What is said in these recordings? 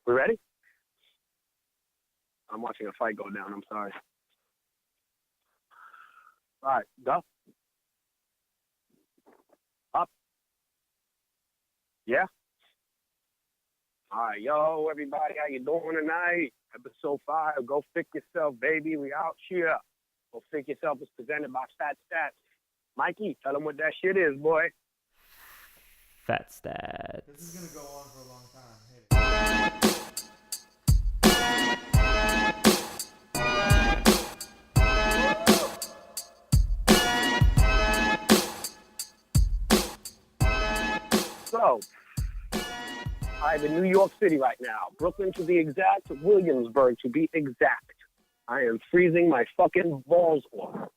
We ready? I'm watching a fight go down. I'm sorry. All right, go. Up. Yeah. All right, yo, everybody, how you doing tonight? Episode 5, Go Fick Yourself, baby. We out here. Go Fick Yourself is presented by FATstats. Mikey, tell them what that shit is, boy. FATstats. This is gonna go on for a long time. Hit it. So, I'm in New York City right now. Brooklyn to be exact, Williamsburg to be exact. I am freezing my fucking balls off.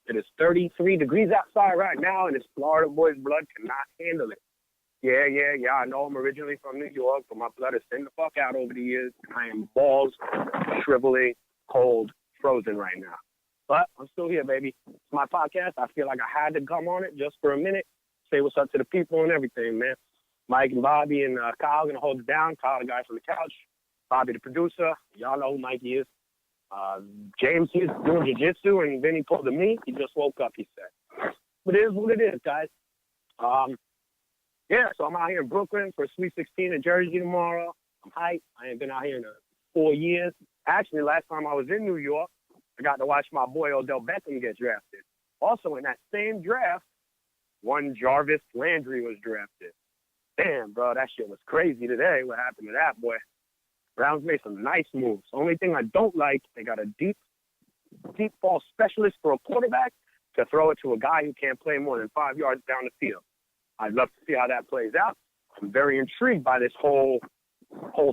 It is 33 degrees outside right now, and this Florida boy's blood cannot handle it. Yeah, I know I'm originally from New York, but my blood has thinned the fuck out over the years. I am balls, shriveling, cold, frozen right now. But I'm still here, baby. It's my podcast. I feel like I had to come on it just for a minute, say what's up to the people and everything, man. Mike and Bobby and Kyle going to hold it down. Kyle, the guy from the couch. Bobby, the producer. Y'all know who Mikey is. James, he's doing jiu-jitsu, and then he pulled a me. He just woke up, he said. But it is what it is, guys. Yeah, so I'm out here in Brooklyn for Sweet 16 in Jersey tomorrow. I'm hyped. I ain't been out here in 4 years. Actually, last time I was in New York, I got to watch my boy Odell Beckham get drafted. Also, in that same draft, one Jarvis Landry was drafted. Damn, bro, that shit was crazy today. What happened to that boy? Browns made some nice moves. The only thing I don't like, they got a deep ball specialist for a quarterback to throw it to a guy who can't play more than 5 yards down the field. I'd love to see how that plays out. I'm very intrigued by this whole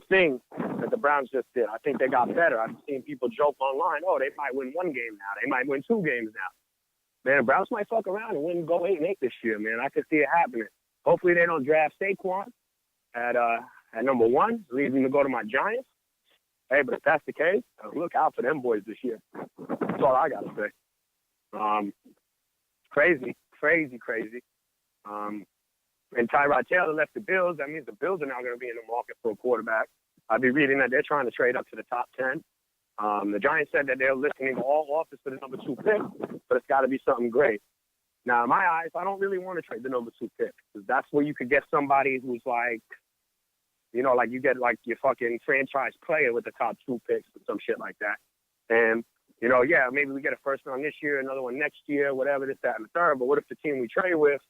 thing that the Browns just did. I think they got better. I've seen people joke online, oh, they might win 1 game now. They might win 2 games now. Man, Browns might fuck around and win, go 8-8 this year, man. I could see it happening. Hopefully they don't draft Saquon at number 1, leave him to go to my Giants. Hey, but if that's the case, look out for them boys this year. That's all I got to say. Crazy. And Tyrod Taylor left the Bills. That means the Bills are now going to be in the market for a quarterback. I'll be reading that they're trying to trade up to the top 10. The Giants said that they're listening to all offers for the number 2 pick, but it's got to be something great. Now, in my eyes, I don't really want to trade the number 2 pick because that's where you could get somebody who's like, you know, like you get like your fucking franchise player with the top 2 picks or some shit like that. And, you know, yeah, maybe we get a first round this year, another one next year, whatever, this, that, and the third. But what if the team we trade with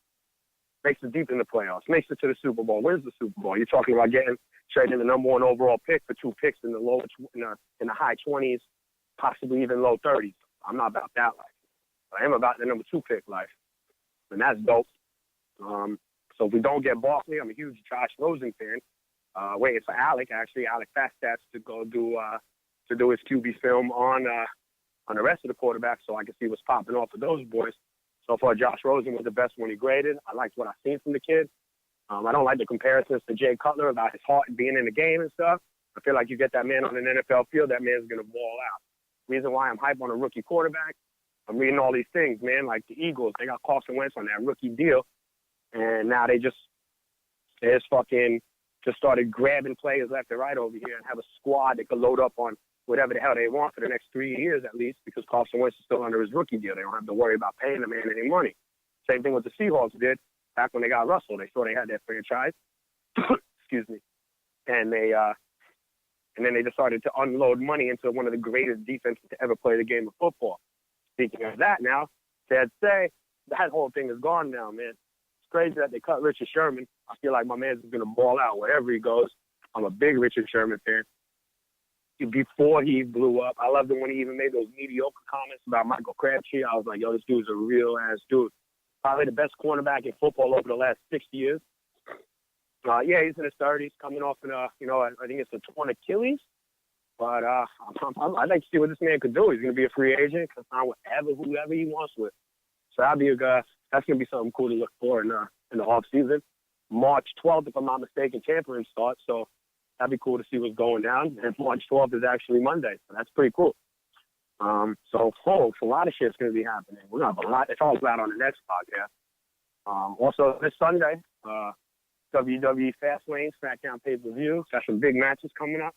makes it deep in the playoffs, makes it to the Super Bowl, wins the Super Bowl? You're talking about trading the number 1 overall pick for 2 picks in the high 20s, possibly even low 30s. I'm not about that life. I am about the number 2 pick life. And that's dope. So if we don't get Barkley, I'm a huge Josh Rosen fan. Waiting for Alec FATstats to go do his QB film on the rest of the quarterbacks so I can see what's popping off of those boys. So far, Josh Rosen was the best one he graded. I liked what I've seen from the kid. I don't like the comparisons to Jay Cutler about his heart being in the game and stuff. I feel like you get that man on an NFL field, that man's going to ball out. Reason why I'm hype on a rookie quarterback, I'm reading all these things, man, like the Eagles. They got Carson Wentz on that rookie deal, and now they just started grabbing players left and right over here and have a squad that could load up on whatever the hell they want for the next 3 years at least because Carson Wentz is still under his rookie deal. They don't have to worry about paying the man any money. Same thing with the Seahawks did back when they got Russell. They saw they had that franchise. Excuse me. And then they decided to unload money into one of the greatest defenses to ever play the game of football. Speaking of that now, sad to say, that whole thing is gone now, man. It's crazy that they cut Richard Sherman. I feel like my man's going to ball out wherever he goes. I'm a big Richard Sherman fan. Before he blew up, I loved him when he even made those mediocre comments about Michael Crabtree. I was like, yo, this dude's a real-ass dude. Probably the best cornerback in football over the last 6 years. Yeah, he's in his 30s, coming off I think it's a torn Achilles. But I'd like to see what this man could do. He's going to be a free agent, can sign whoever he wants with. So that's going to be something cool to look for in the off season. March 12th, if I'm not mistaken, tampering starts. So that'd be cool to see what's going down. And March 12th is actually Monday, so that's pretty cool. So folks, a lot of shit's going to be happening. We're going to have a lot to talk about on the next podcast. Also, this Sunday, WWE Fastlane, SmackDown pay-per-view. Got some big matches coming up.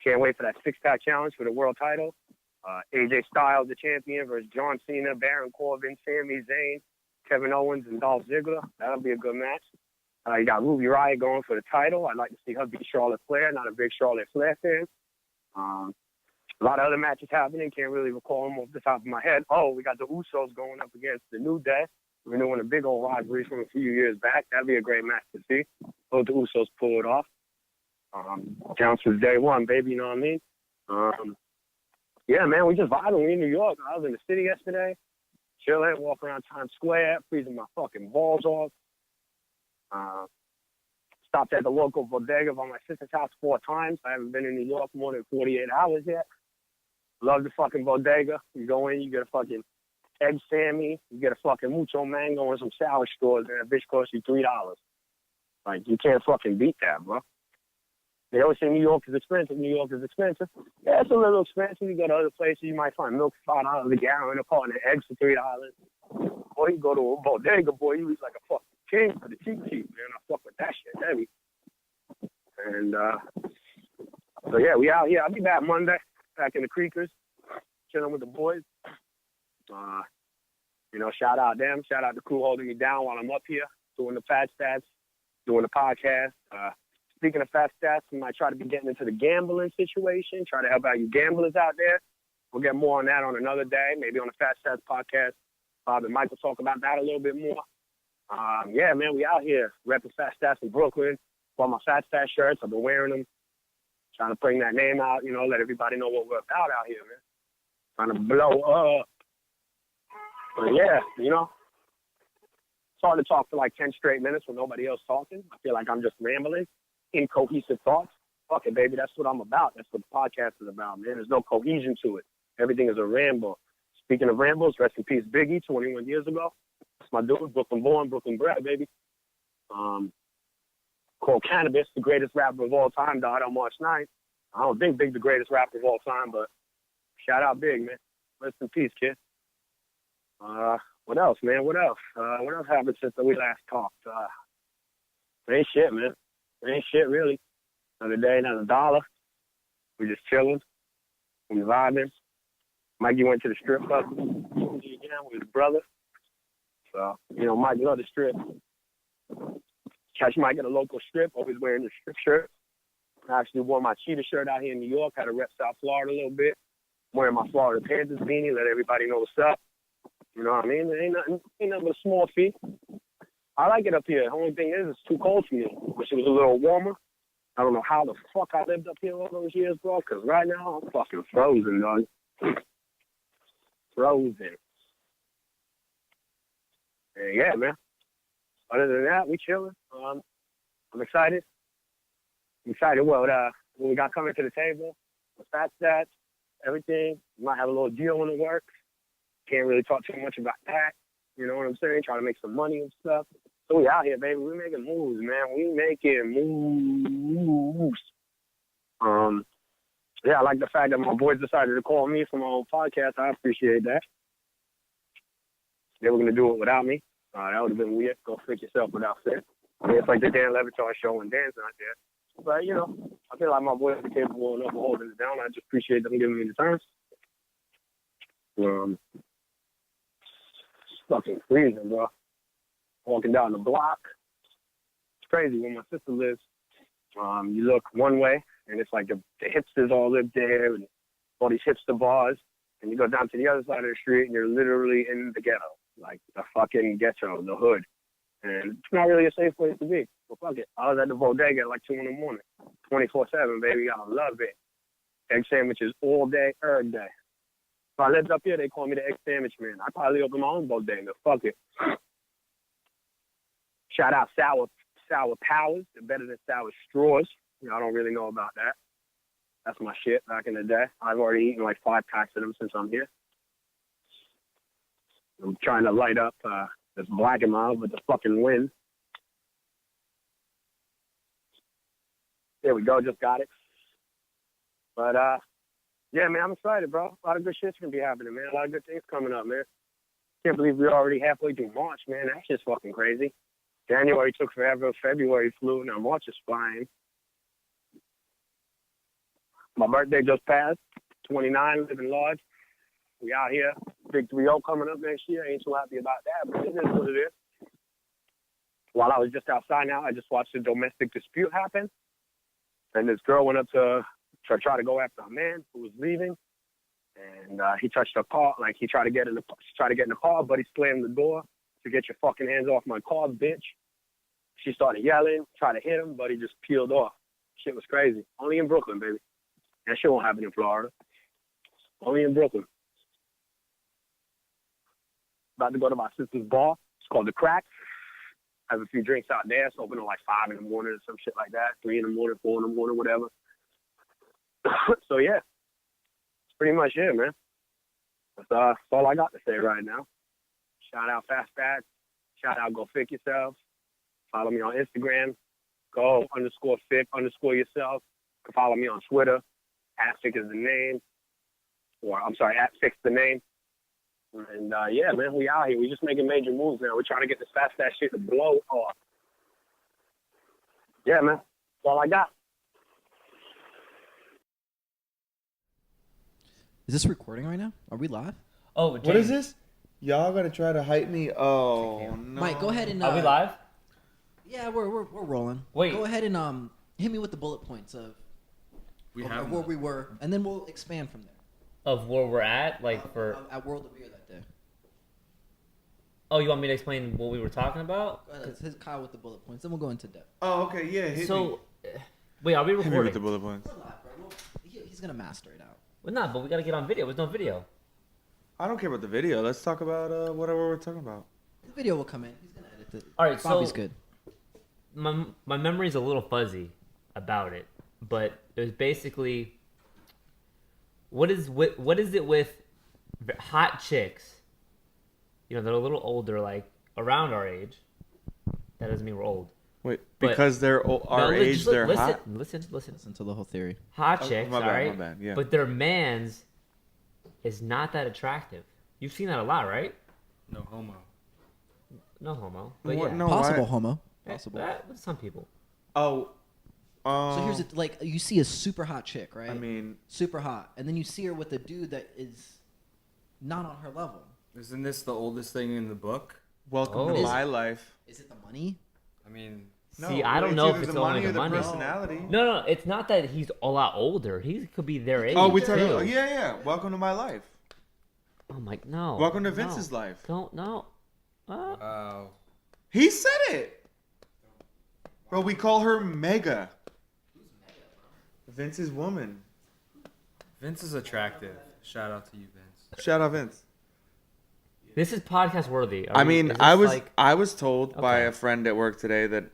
Can't wait for that six-pack challenge for the world title. AJ Styles, the champion, versus John Cena, Baron Corbin, Sami Zayn, Kevin Owens, and Dolph Ziggler. That'll be a good match. You got Ruby Riott going for the title. I'd like to see her beat Charlotte Flair. Not a big Charlotte Flair fan. A lot of other matches happening. Can't really recall them off the top of my head. Oh, we got the Usos going up against the New Day. We're doing a big old rivalry from a few years back. That'd be a great match to see. Hope the Usos pull it off. Counts as day one, baby. You know what I mean? Yeah, man, we just vibing. We in New York. I was in the city yesterday, chilling, walking around Times Square, freezing my fucking balls off. Stopped at the local bodega by my sister's house 4 times. I haven't been in New York more than 48 hours yet. Love the fucking bodega. You go in, you get a fucking egg Sammy, you get a fucking mucho mango and some sour straws, and that bitch costs you $3. Like, you can't fucking beat that, bro. They always say New York is expensive. New York is expensive. Yeah, it's a little expensive. You go to other places, you might find milk for $5 a gallon, a carton of eggs for $3. Or you go to a bodega, boy, you eat like a fucking king for the cheap, man. I fuck with that shit heavy. And, so yeah, we out here. I'll be back Monday, back in the Creekers, chilling with the boys. You know, shout out them. Shout out the crew holding me down while I'm up here, doing the FATstats, doing the podcast. Speaking of FATstats, we might try to be getting into the gambling situation, try to help out you gamblers out there. We'll get more on that on another day, maybe on the FATstats podcast. Bob and Mike will talk about that a little bit more. Yeah, man, we out here repping FATstats in Brooklyn. Bought my FATstats shirts. I've been wearing them. Trying to bring that name out, you know, let everybody know what we're about out here, man. Trying to blow up. But yeah, you know, it's hard to talk for like 10 straight minutes with nobody else talking. I feel like I'm just rambling. Incohesive thoughts. Fuck it, baby. That's what I'm about. That's what the podcast is about, man. There's no cohesion to it. Everything is a ramble. Speaking of rambles, rest in peace, Biggie, 21 years ago. That's my dude, Brooklyn born, Brooklyn bred, baby. Called Cannabis, the greatest rapper of all time, died on March 9th. I don't think Big the greatest rapper of all time, but shout out Big, man. Rest in peace, kid. What else, man? What else? What else happened since we last talked? Ain't shit, man. Ain't shit, really. Another day, another dollar. We just chilling. We vibing. Mikey went to the strip club again with his brother. So, you know, Mike loved the strip. Catch Mike at a local strip, always wearing the strip shirt. I actually wore my cheetah shirt out here in New York. Had to rep South Florida a little bit. I'm wearing my Florida Panthers beanie, let everybody know what's up. You know what I mean? It ain't nothing but a small fee. I like it up here. The only thing is, it's too cold for me. Wish it was a little warmer. I don't know how the fuck I lived up here all those years, bro, because right now I'm fucking frozen, dog. Frozen. And yeah, man. Other than that, we chilling. I'm excited. I'm excited what we got coming to the table. The FATstats, everything. We might have a little deal in the works. Can't really talk too much about that. You know what I'm saying? Trying to make some money and stuff. So we out here, baby. We making moves, man. We making moves. Yeah, I like the fact that my boys decided to call me for my own podcast. I appreciate that. They were going to do it without me. That would have been weird. Go Fick yourself without Fick. I mean, it's like the Dan Levitar show and Dan's not there. But, you know, I feel like my boys are capable enough of holding it down. I just appreciate them giving me the time. It's fucking freezing, bro. Walking down the block. It's crazy. Where my sister lives, you look one way, and it's like the hipsters all live there, and all these hipster bars. And you go down to the other side of the street, and you're literally in the ghetto. Like the fucking ghetto, the hood. And it's not really a safe place to be. But fuck it. I was at the bodega at like 2 in the morning. 24/7, baby. I love it. Egg sandwiches all day, every day. If I lived up here, they call me the egg sandwich man. I'd probably open my own bodega. Fuck it. Shout out Sour Powers. They're better than Sour Straws. You know, I don't really know about that. That's my shit back in the day. I've already eaten like 5 packs of them since I'm here. I'm trying to light up this black and mild with the fucking wind. There we go, just got it. But, yeah, man, I'm excited, bro. A lot of good shit's going to be happening, man. A lot of good things coming up, man. Can't believe we're already halfway through March, man. That shit's fucking crazy. January took forever. February flew. Now March is flying. My birthday just passed. 29, living large. We out here. Big 3-0 coming up next year. Ain't too happy about that, but it is what it is. While I was just outside now, I just watched a domestic dispute happen. And this girl went up to try to go after a man who was leaving. And he touched her car. Like, he tried to get in the car, but he slammed the door to get your fucking hands off my car, bitch. She started yelling, tried to hit him, but he just peeled off. Shit was crazy. Only in Brooklyn, baby. That shit won't happen in Florida. Only in Brooklyn. About to go to my sister's bar. It's called The Crack. Have a few drinks out there. It's open at like 5 in the morning or some shit like that. 3 in the morning, 4 in the morning, whatever. So, yeah. That's pretty much it, man. That's all I got to say right now. Shout out FATstats. Shout out Go Fick Yourself. Follow me on Instagram. Go_Fick_Yaself. You can follow me on Twitter. @Fick is the name. Or, I'm sorry, @Fick's the name. And, yeah, man, we out here. We just making major moves now. We're trying to get this FATstats shit to blow off. Yeah, man. That's all I got. Is this recording right now? Are we live? Oh, What is this? Y'all gotta try to hype me. Oh no. Mike, go ahead and. Are we live? Yeah, we're rolling. Wait. Go ahead and hit me with the bullet points of where we were, and then we'll expand from there. Of where we're at, like at World of Beer that day. Oh, you want me to explain what we were talking about? Go ahead, let's hit Kyle with the bullet points, then we'll go into depth. Oh, okay, yeah. Hit me. Wait, are we Hit me recording? with the bullet points. We're live, bro. He's gonna master it out. We're not, but we gotta get on video. There's no video. I don't care about the video. Let's talk about whatever we're talking about. The video will come in. He's gonna edit it. All right, Bobby's so good. my memory's a little fuzzy about it, but it was basically what is it with hot chicks? You know, they're a little older, like around our age. That doesn't mean we're old. Wait, But- because they're our age, they're hot. Listen. Listen to the whole theory. Hot Oh, chicks, my bad, all right? my bad, yeah. But their man's is not that attractive. You've seen that a lot, right? No homo. No homo. But What? yeah. No, Possible why? homo. Eh, Possible. that with some people. Oh. So here's it. Like you see a super hot chick, right? I mean, super hot, and then you see her with a dude that is not on her level. Isn't this the oldest thing in the book? welcome Oh. to Is my life. Is it the money? I mean, No, See, I don't it's know if either it's the only money the or the money. personality. No, it's not that he's a lot older. He could be their age. Oh, we too. talking? Oh, yeah. Welcome to my life. Oh my, no. Welcome to no. Vince's life. Don't, no. wow. He said it. Bro, we call her Mega. Vince's woman. Vince is attractive. Shout out to you, Vince. Shout out Vince. This is podcast worthy. I mean, I was told by Okay. a friend at work today that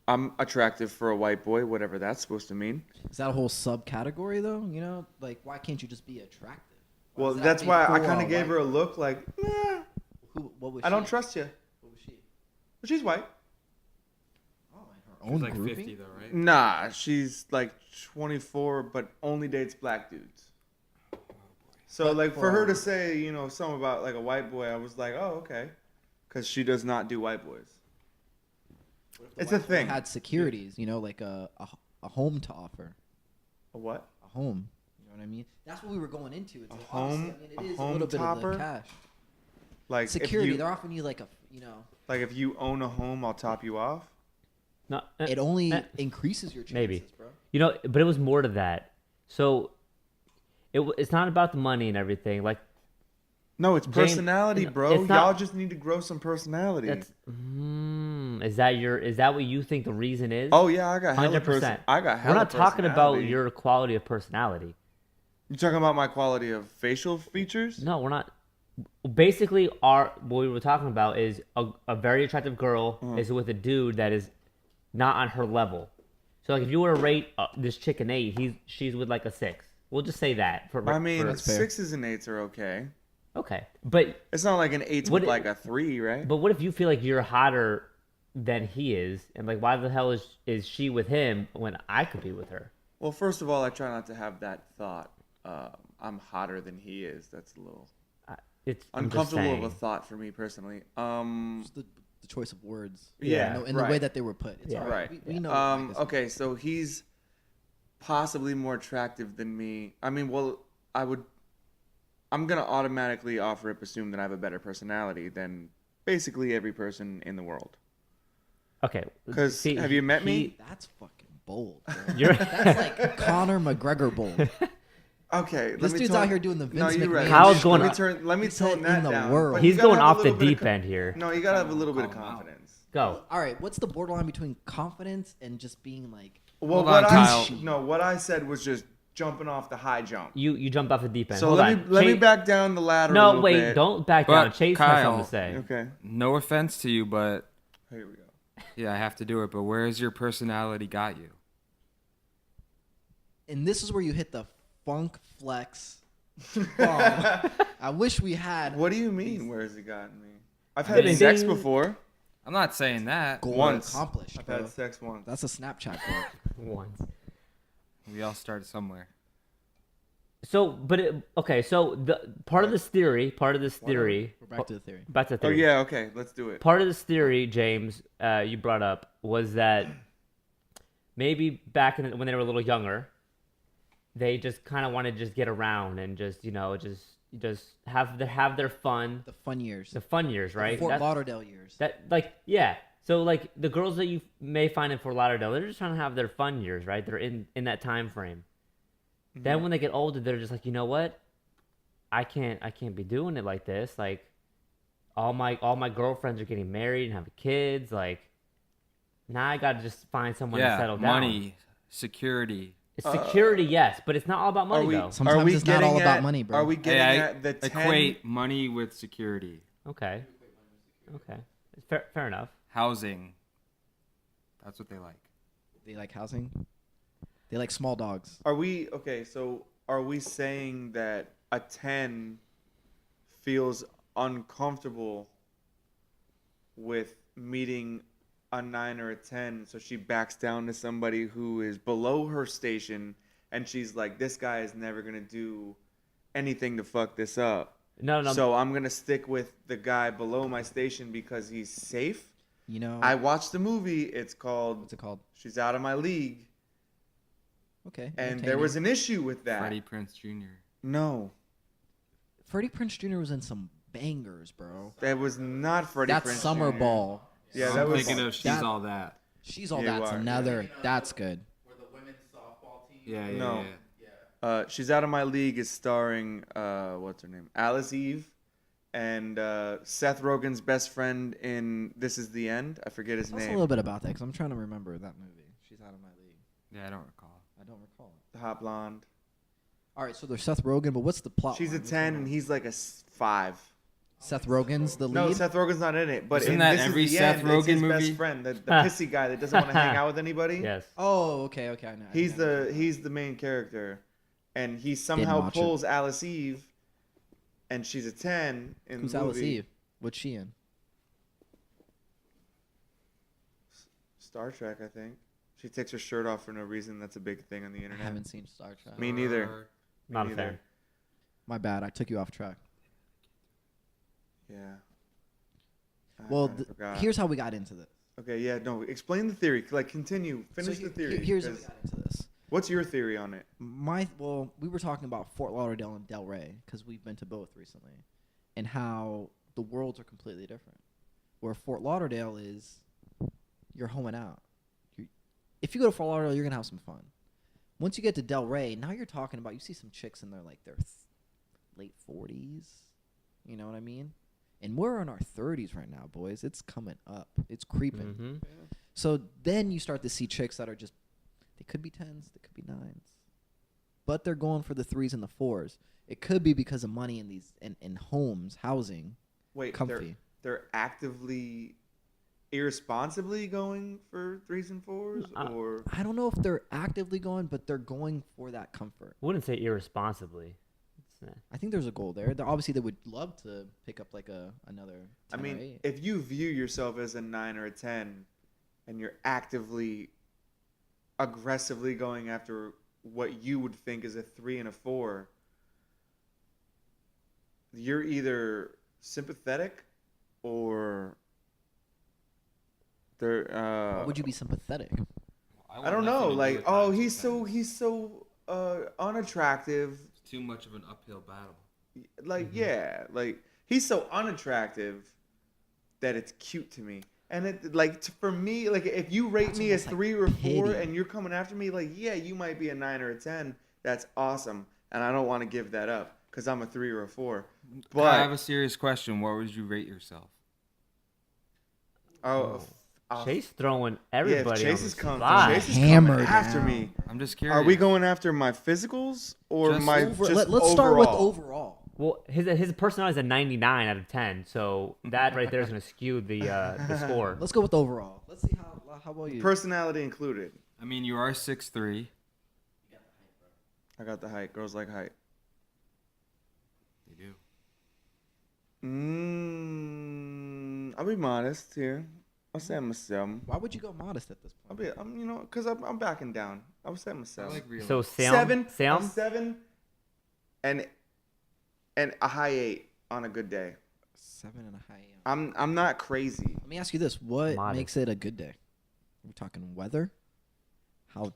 I'm attractive for a white boy, whatever that's supposed to mean. Is that a whole subcategory though? You know, like why can't you just be attractive? Why Well, does that that's make why I for kind a of gave her a white- look like, What was I she? don't trust you. What was she? But she's white. Oh, her She's own like grouping? 50 though, right? Nah, she's like 24, but only dates black dudes. So But like for for- her to say, you know, something about like a white boy, I was like, oh, okay. Because she does not do white boys. What if the It's a white boy thing. Had securities, you know, like a home to offer, A what? a home. You know what I mean? That's what we were going into. It's A like, home- obviously, I mean, a it is a home little bit of topper? the cash. Like Security. If They're you, offering you like a, you know, like if you own a home, I'll top you off. No, it only increases your chances, maybe. bro. You know, but it was more to that. So, it's not about the money and everything. Like, No, it's James, personality, bro. it's not- Y'all just need to grow some personality. that's. Is that what you think the reason is? Oh yeah, I got hella 100%. I got hella We're not talking about personality. your quality of personality. You talking about my quality of facial features? No, we're not. Basically, what we were talking about is a very attractive girl Mm-hmm. is with a dude that is not on her level. So, like, if you were to rate this chick an 8, she's with like a 6. We'll just say that. I mean, That's fair. 6s and 8s are okay. Okay, but It's not like an 8's What with it- like a 3, right? what if you feel like you're hotter than he is, and like, why the hell is she with him when I could be with her? Well, first of all, I try not to have that thought. I'm hotter than he is. That's a little I'm just uncomfortable of saying. a thought for me personally. Just the the choice of words. Yeah, in the way that they were put. It's all right. Right. We know. Okay, so he's possibly more attractive than me. I mean, well, I'm gonna automatically off rip assume that I have a better personality than basically every person in the world. Okay. Because have you met me? That's fucking bold. Bro. That's like Conor McGregor bold. Okay, This dude's out here doing the Vince McMahon. Right. Kyle's going. Let me tone that down. World. He's going off the deep end here. No, you gotta have a little bit of confidence. Go. All right, what's the borderline between confidence and just being like? Well, Hold on, Kyle. what I said was just jumping off the high jump. You jumped off the deep end. So Hold on. let me back down the ladder. No, a little wait, bit. don't back But down. Chase has Kyle- something to say. Okay, No offense to you, but here we go. yeah, I have to do it. But where's your personality got you? And this is where you hit the funk flex. bomb. I wish we had. What do you mean? Where has it gotten me? I've Ding, had sex ding. before. I'm not saying that. Goal Once. accomplished. I've Bro. had sex once. That's a Snapchat quote. Once. We all started somewhere. So, so the part of this theory, We're back to the theory. back to the Oh theory. yeah, okay, let's do it. Part of this theory, James, you brought up was that maybe back when they were a little younger, they just kind of wanted to just get around and just have their fun. The fun years. The fun years, right? Fort Lauderdale years. So like the girls that you may find in Fort Lauderdale, they're just trying to have their fun years, right? They're in that time frame. Mm-hmm. Then when they get older, they're just like, you know what? I can't be doing it like this. Like all my girlfriends are getting married and having kids. Like now I gotta just find someone to settle down. Money, security. It's security, yes, but it's not all about money though. Sometimes it's not all about money, bro. Are we getting at the 10? Equate money with security. Okay. Fair enough. Housing. That's what they like. They like housing. They like small dogs. Are we okay? So are we saying that a 10 feels uncomfortable with meeting a 9 or a 10, so she backs down to somebody who is below her station, and she's like, "This guy is never gonna do anything to fuck this up." No. So I'm gonna stick with the guy below my station because he's safe. You know. I watched the movie. It's called. What's it called? She's Out of My League. Okay. And there was an issue with that. Freddie Prinze Jr. No, Freddie Prinze Jr. was in some bangers, bro. that was not Freddie That's Prinze Summer Jr. Ball. Yeah, I'm that was. thinking of She's that- All That. She's all Yeah, you that's are, another. That's good. Where the women's softball team. Yeah. No. Yeah. She's Out of My League is starring what's her name, Alice Eve, and Seth Rogen's best friend in This Is the End. I forget his Tell us a name. little bit about that, because I'm trying to remember that movie. She's out of my league. Yeah, I don't recall. I don't recall it. The hot blonde. All right, so there's Seth Rogen, but what's the plot? She's a line? What's 10 going and on? he's like a 5. Seth Rogen's the lead. No, Seth Rogen's not in it. But Isn't in that This every Is the Seth End, it's his Rogen movie? best friend, the pissy guy that doesn't want to hang out with anybody. Yes. Oh, okay, I know. He's the main character, and he somehow watch it. pulls Alice Eve, and she's a 10 in Who's the movie. Alice Eve? What's she in? Star Trek, I think. She takes her shirt off for no reason. That's a big thing on the I internet. haven't seen Star Trek. Me neither. Not a neither. fan. My bad. I took you off track. Yeah. Well, I forgot. here's how we got into this. Okay, yeah, no. Explain the theory. Like, continue. Finish So the theory. Here's how we 'cause- got into this. What's your theory on it? We were talking about Fort Lauderdale and Delray because we've been to both recently, and how the worlds are completely different. Where Fort Lauderdale is, you're homing out. If you go to Fort Lauderdale, you're gonna have some fun. Once you get to Delray, now you're talking about, you see some chicks in their like their late 40s. You know what I mean? And we're in our 30s right now, boys. It's coming up. It's creeping. Mm-hmm. So then you start to see chicks that are just, they could be 10s, they could be 9s, but they're going for the 3s and the 4s. It could be because of money in these in homes, housing, Wait, comfy. they're actively, irresponsibly going for 3s and 4s, or I don't know if they're actively going, but they're going for that comfort. Wouldn't say irresponsibly. I think there's a goal there. Obviously, they would love to pick up like another 10 I or mean, 8. if you view yourself as a 9 or a 10, and you're actively, aggressively going after what you would think is a 3 and a 4, you're either sympathetic or They're Why would you be sympathetic? I don't know. Like, oh, he's so unattractive. It's too much of an uphill battle. Like, yeah, like he's so unattractive that it's cute to me. And it like for me, like if you rate That's me a almost like 3 or 4 pity. and you're coming after me, like yeah, you might be a 9 or a 10. That's awesome, and I don't want to give that up because I'm a 3 or a 4. But I have a serious question. What would you rate yourself? Chase throwing yeah, if everybody Chase on is the coming, spot. Chase is coming Hammered after down. me. I'm just curious. Are we going after my physicals or Just my Over, just let's start with overall? overall. Well, his personality is a 99 out of 10, so that right there is going to skew the score. Let's go with overall. Let's see how about you. Personality included. I mean, you are 6'3". I got the height. Girls like height. You do. I'll be modest here. I'll say I'm a 7. Why would you go modest at this point? Because I'm backing down. I would say I'm a 7. I like real. So Sam, 7, Sam, a 7, and a high 8 on a good day. 7 and a high. I'm not crazy. Let me ask you this: what Modest. makes it a good day? We're talking weather. How,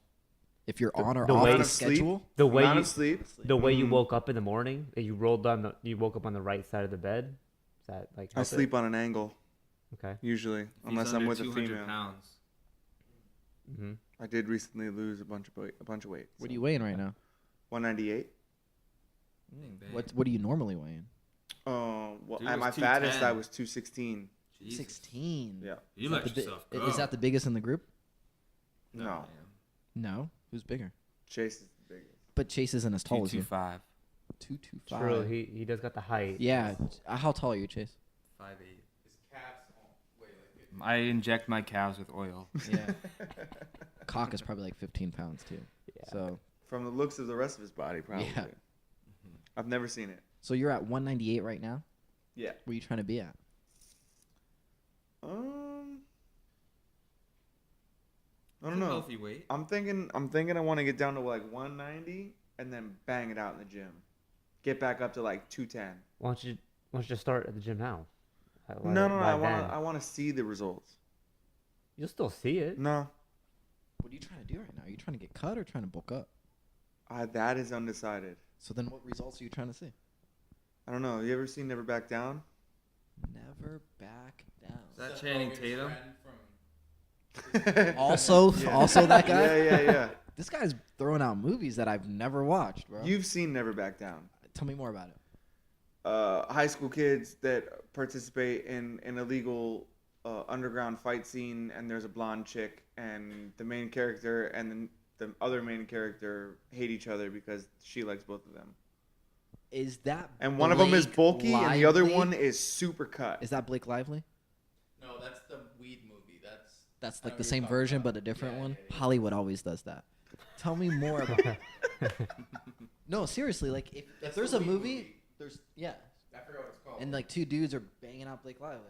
if you're on or the off way the to schedule. the way Amount you of sleep. the way you Mhm. woke up in the morning, that you woke up on the right side of the bed. Is that like I sleep on an angle Okay. usually, If he's unless I'm under with a 200 female. pounds. Mm-hmm. I did recently lose a bunch of weight. What are you weighing right now? 198. Bang. What do you normally weigh in? Well, Dude, at it my was fattest, 210. I was 216. Jesus. 16. Yeah. You Is let that the yourself bi- go. Is that the biggest in the group? No. man. No. Who's bigger? Chase is the biggest. But Chase isn't as tall as you. 225. 225. True. He does got the height. Yeah. How tall are you, Chase? 5'8". His calves weigh like 50. I inject my calves with oil. Yeah. Cock is probably like 15 pounds too. Yeah. So From the looks of the rest of his body, probably. Yeah. I've never seen it. you're at 198 right now. Yeah. Where are you trying to be at? I don't know. Healthy weight. I'm thinking I want to get down to like 190 and then bang it out in the gym. Get back up to like 210. Why don't you just start at the gym now? No, Why then? I want to see the results. You'll still see it. No. What are you trying to do right now? Are you trying to get cut or trying to bulk up? That is undecided. So then what results are you trying to see? I don't know. You ever seen Never Back Down? Never back down. Is that Seth Channing Rogen's Tatum? friend from Also, Yeah. also that guy. Yeah. This guy's throwing out movies that I've never watched, bro. You've seen Never Back Down. Tell me more about it. High school kids that participate in an illegal underground fight scene, and there's a blonde chick, and the main character and the other main character hate each other because she likes both of them. Is that And one of them is Blake bulky, and the other Lively? one is super cut. Is that Blake Lively? No, that's the weed movie. That's I like know the who same you're talking version, about. but a different Yeah, one. yeah, yeah. Hollywood always does that. Tell me more about it. No, seriously, like if That's there's the a weed movie, there's I forgot what it's called. and like two dudes are banging out Blake Lively.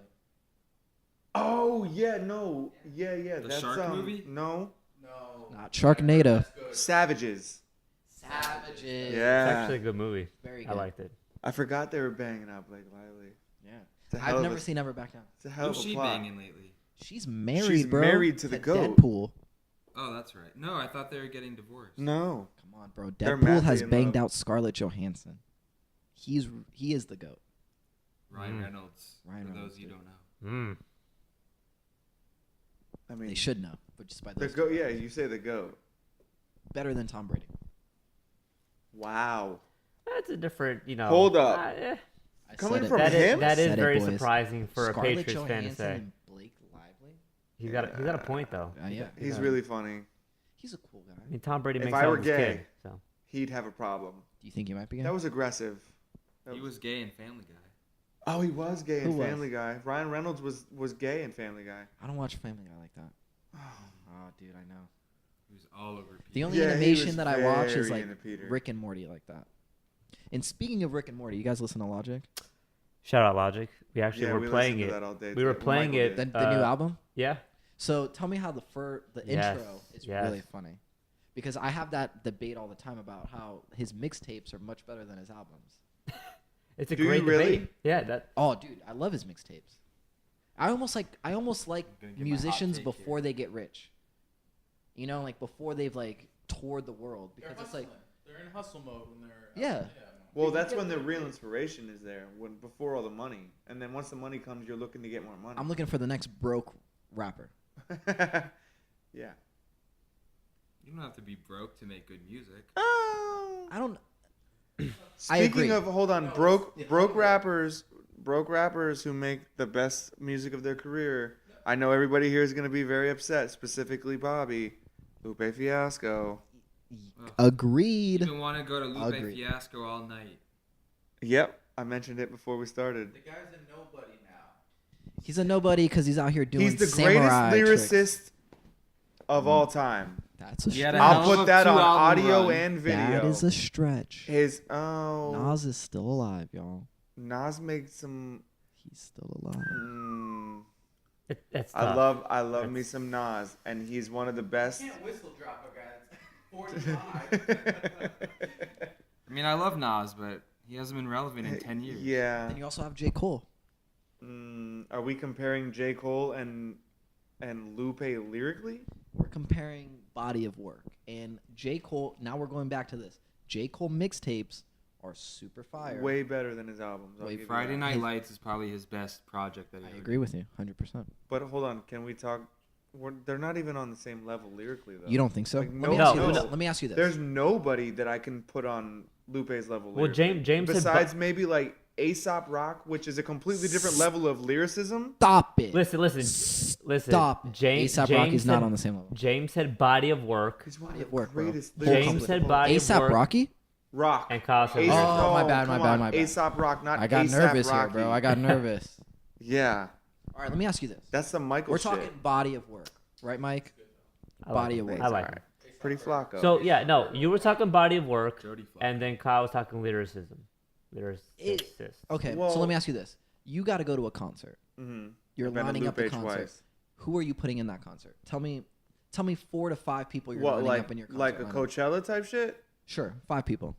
Oh yeah, no, yeah. The That's shark movie? No, no. Not Sharknado. That's good. Savages. Savages. It's Yeah, actually a good movie. Very good. I liked it. I forgot they were banging out Blake Lively. Yeah. It's a hell I've of never a- seen Never Back Down. It's a hell Who's of a she plot. banging lately? She's married, She's bro. married to the goat. Deadpool. Oh, that's right. No, I thought they were getting divorced. No, Come on, bro. They're Deadpool has madly in banged love. out Scarlett Johansson. He is the goat. Ryan Mm. Reynolds. Ryan for Reynolds, those you dude. don't know. Mm. I mean They should know, but just by the those goat. Yeah, you say the goat. better than Tom Brady. Wow. That's a different, Hold up. I Coming said it. from That is him? that is Said it, very boys. surprising for Scarlett a Patriots fan to Johansson say. and Blake Lively. He's got a point though. Yeah, He's Yeah. really funny. he's a cool guy. I mean, Tom Brady If makes I out were with his gay, kid. So He'd have a problem. Do you think he might be gay? That was aggressive. He was gay in Family Guy. Oh, he was gay Who in was? Family Guy. Ryan Reynolds was gay in Family Guy. I don't watch Family Guy like that. Oh, dude, I know. He was all over The Peter. only Yeah, he animation was that I watch is very like into Peter. Rick and Morty like that. And speaking of Rick and Morty, you guys listen to Logic? shout out Logic. We actually Yeah, were we playing listened to it. that all day We were today. playing Michael it. did. The new album? Yeah. So tell me how the Yes, intro is yes. really funny. Because I have that debate all the time about how his mixtapes are much better than his albums. It's a Do you great really? debate. Yeah. That. Oh, dude, I love his mixtapes. I almost like gonna get my musicians hot take before here. they get rich. You know, like before they've like toured the world, They're because it's like, hustling. They're in hustle mode when they're. Yeah. Well, that's when the real inspiration is there, when before all the money, and then once the money comes, you're looking to get more money. I'm looking for the next broke rapper. Yeah. You don't have to be broke to make good music. I don't. Speaking agree. of, hold on, broke rappers who make the best music of their career. I know everybody here is going to be very upset, specifically Bobby. Lupe Fiasco. Agreed. You want to go to Lupe Agreed. Fiasco all night. Yep, I mentioned it before we started. The guy's a nobody now. He's a nobody because he's out here doing. He's the samurai greatest tricks. lyricist of all time. That's a He had stretch. a hell I'll of put a that on 2-album audio run. and video. That is a stretch. His Nas is still alive, y'all. Nas makes some. He's still alive. That's I tough. love me some Nas, and he's one of the best. You can't whistle drop a guy that's 45. I mean, I love Nas, but he hasn't been relevant in 10 years. Yeah. And you also have J.Cole. Are we comparing j.cole and Lupe lyrically? We're comparing body of work. And J.Cole, now we're going back to this. J.Cole mixtapes are super fire. Way better than his albums. I'll Way give you Friday that. Night Lights is probably his best project that he I ever agree did. with you, 100%. But hold on, can we talk? They're not even on the same level lyrically, though. You don't think so? Like, let, me no, ask you no. this. Let me ask you this. There's nobody that I can put on Lupe's level. Well, lyrically. James said besides maybe like Aesop Rock, which is a completely different level of lyricism. Stop it. Listen. Stop. James A$AP Rocky's said, not on the same level. James said body of work. He's one Body of of the work, bro. greatest. Whole James company. said body of A$AP work. Rocky? Rock. And Kyle said Aesop- lyrics. Oh, my bad, come my bad, on. my bad. Aesop Rock, not I got A$AP nervous Rocky. here, bro. I got nervous. Yeah, All right, let me ask you this. that's some Michael We're shit. talking body of work, right, Mike? I like Body him. of work. I like Alright. him. Pretty Flacco. So yeah, no, you were talking body of work, Jody Flack. and then Kyle was talking lyricism. Lyricist. Okay, Well- so let me ask you this. You got to go to a concert. Mhm. You're I've been to lining up the Lupe concert. twice. Who are you putting in that concert? Tell me 4 to 5 people you're What, lining like up in your concert. like a lineup. Coachella type shit? Sure, 5 people.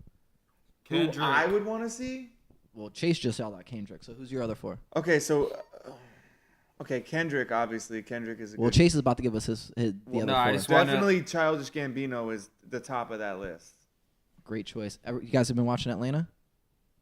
Who Kendrick. I would want to see? Well, Chase just yelled out Kendrick, so who's your other 4? Okay, so okay, Kendrick obviously. Kendrick is a Well, good. Chase is about to give us the Well, other no, I 4. just wanna- Definitely Childish Gambino is the top of that list. Great choice. You guys have been watching Atlanta?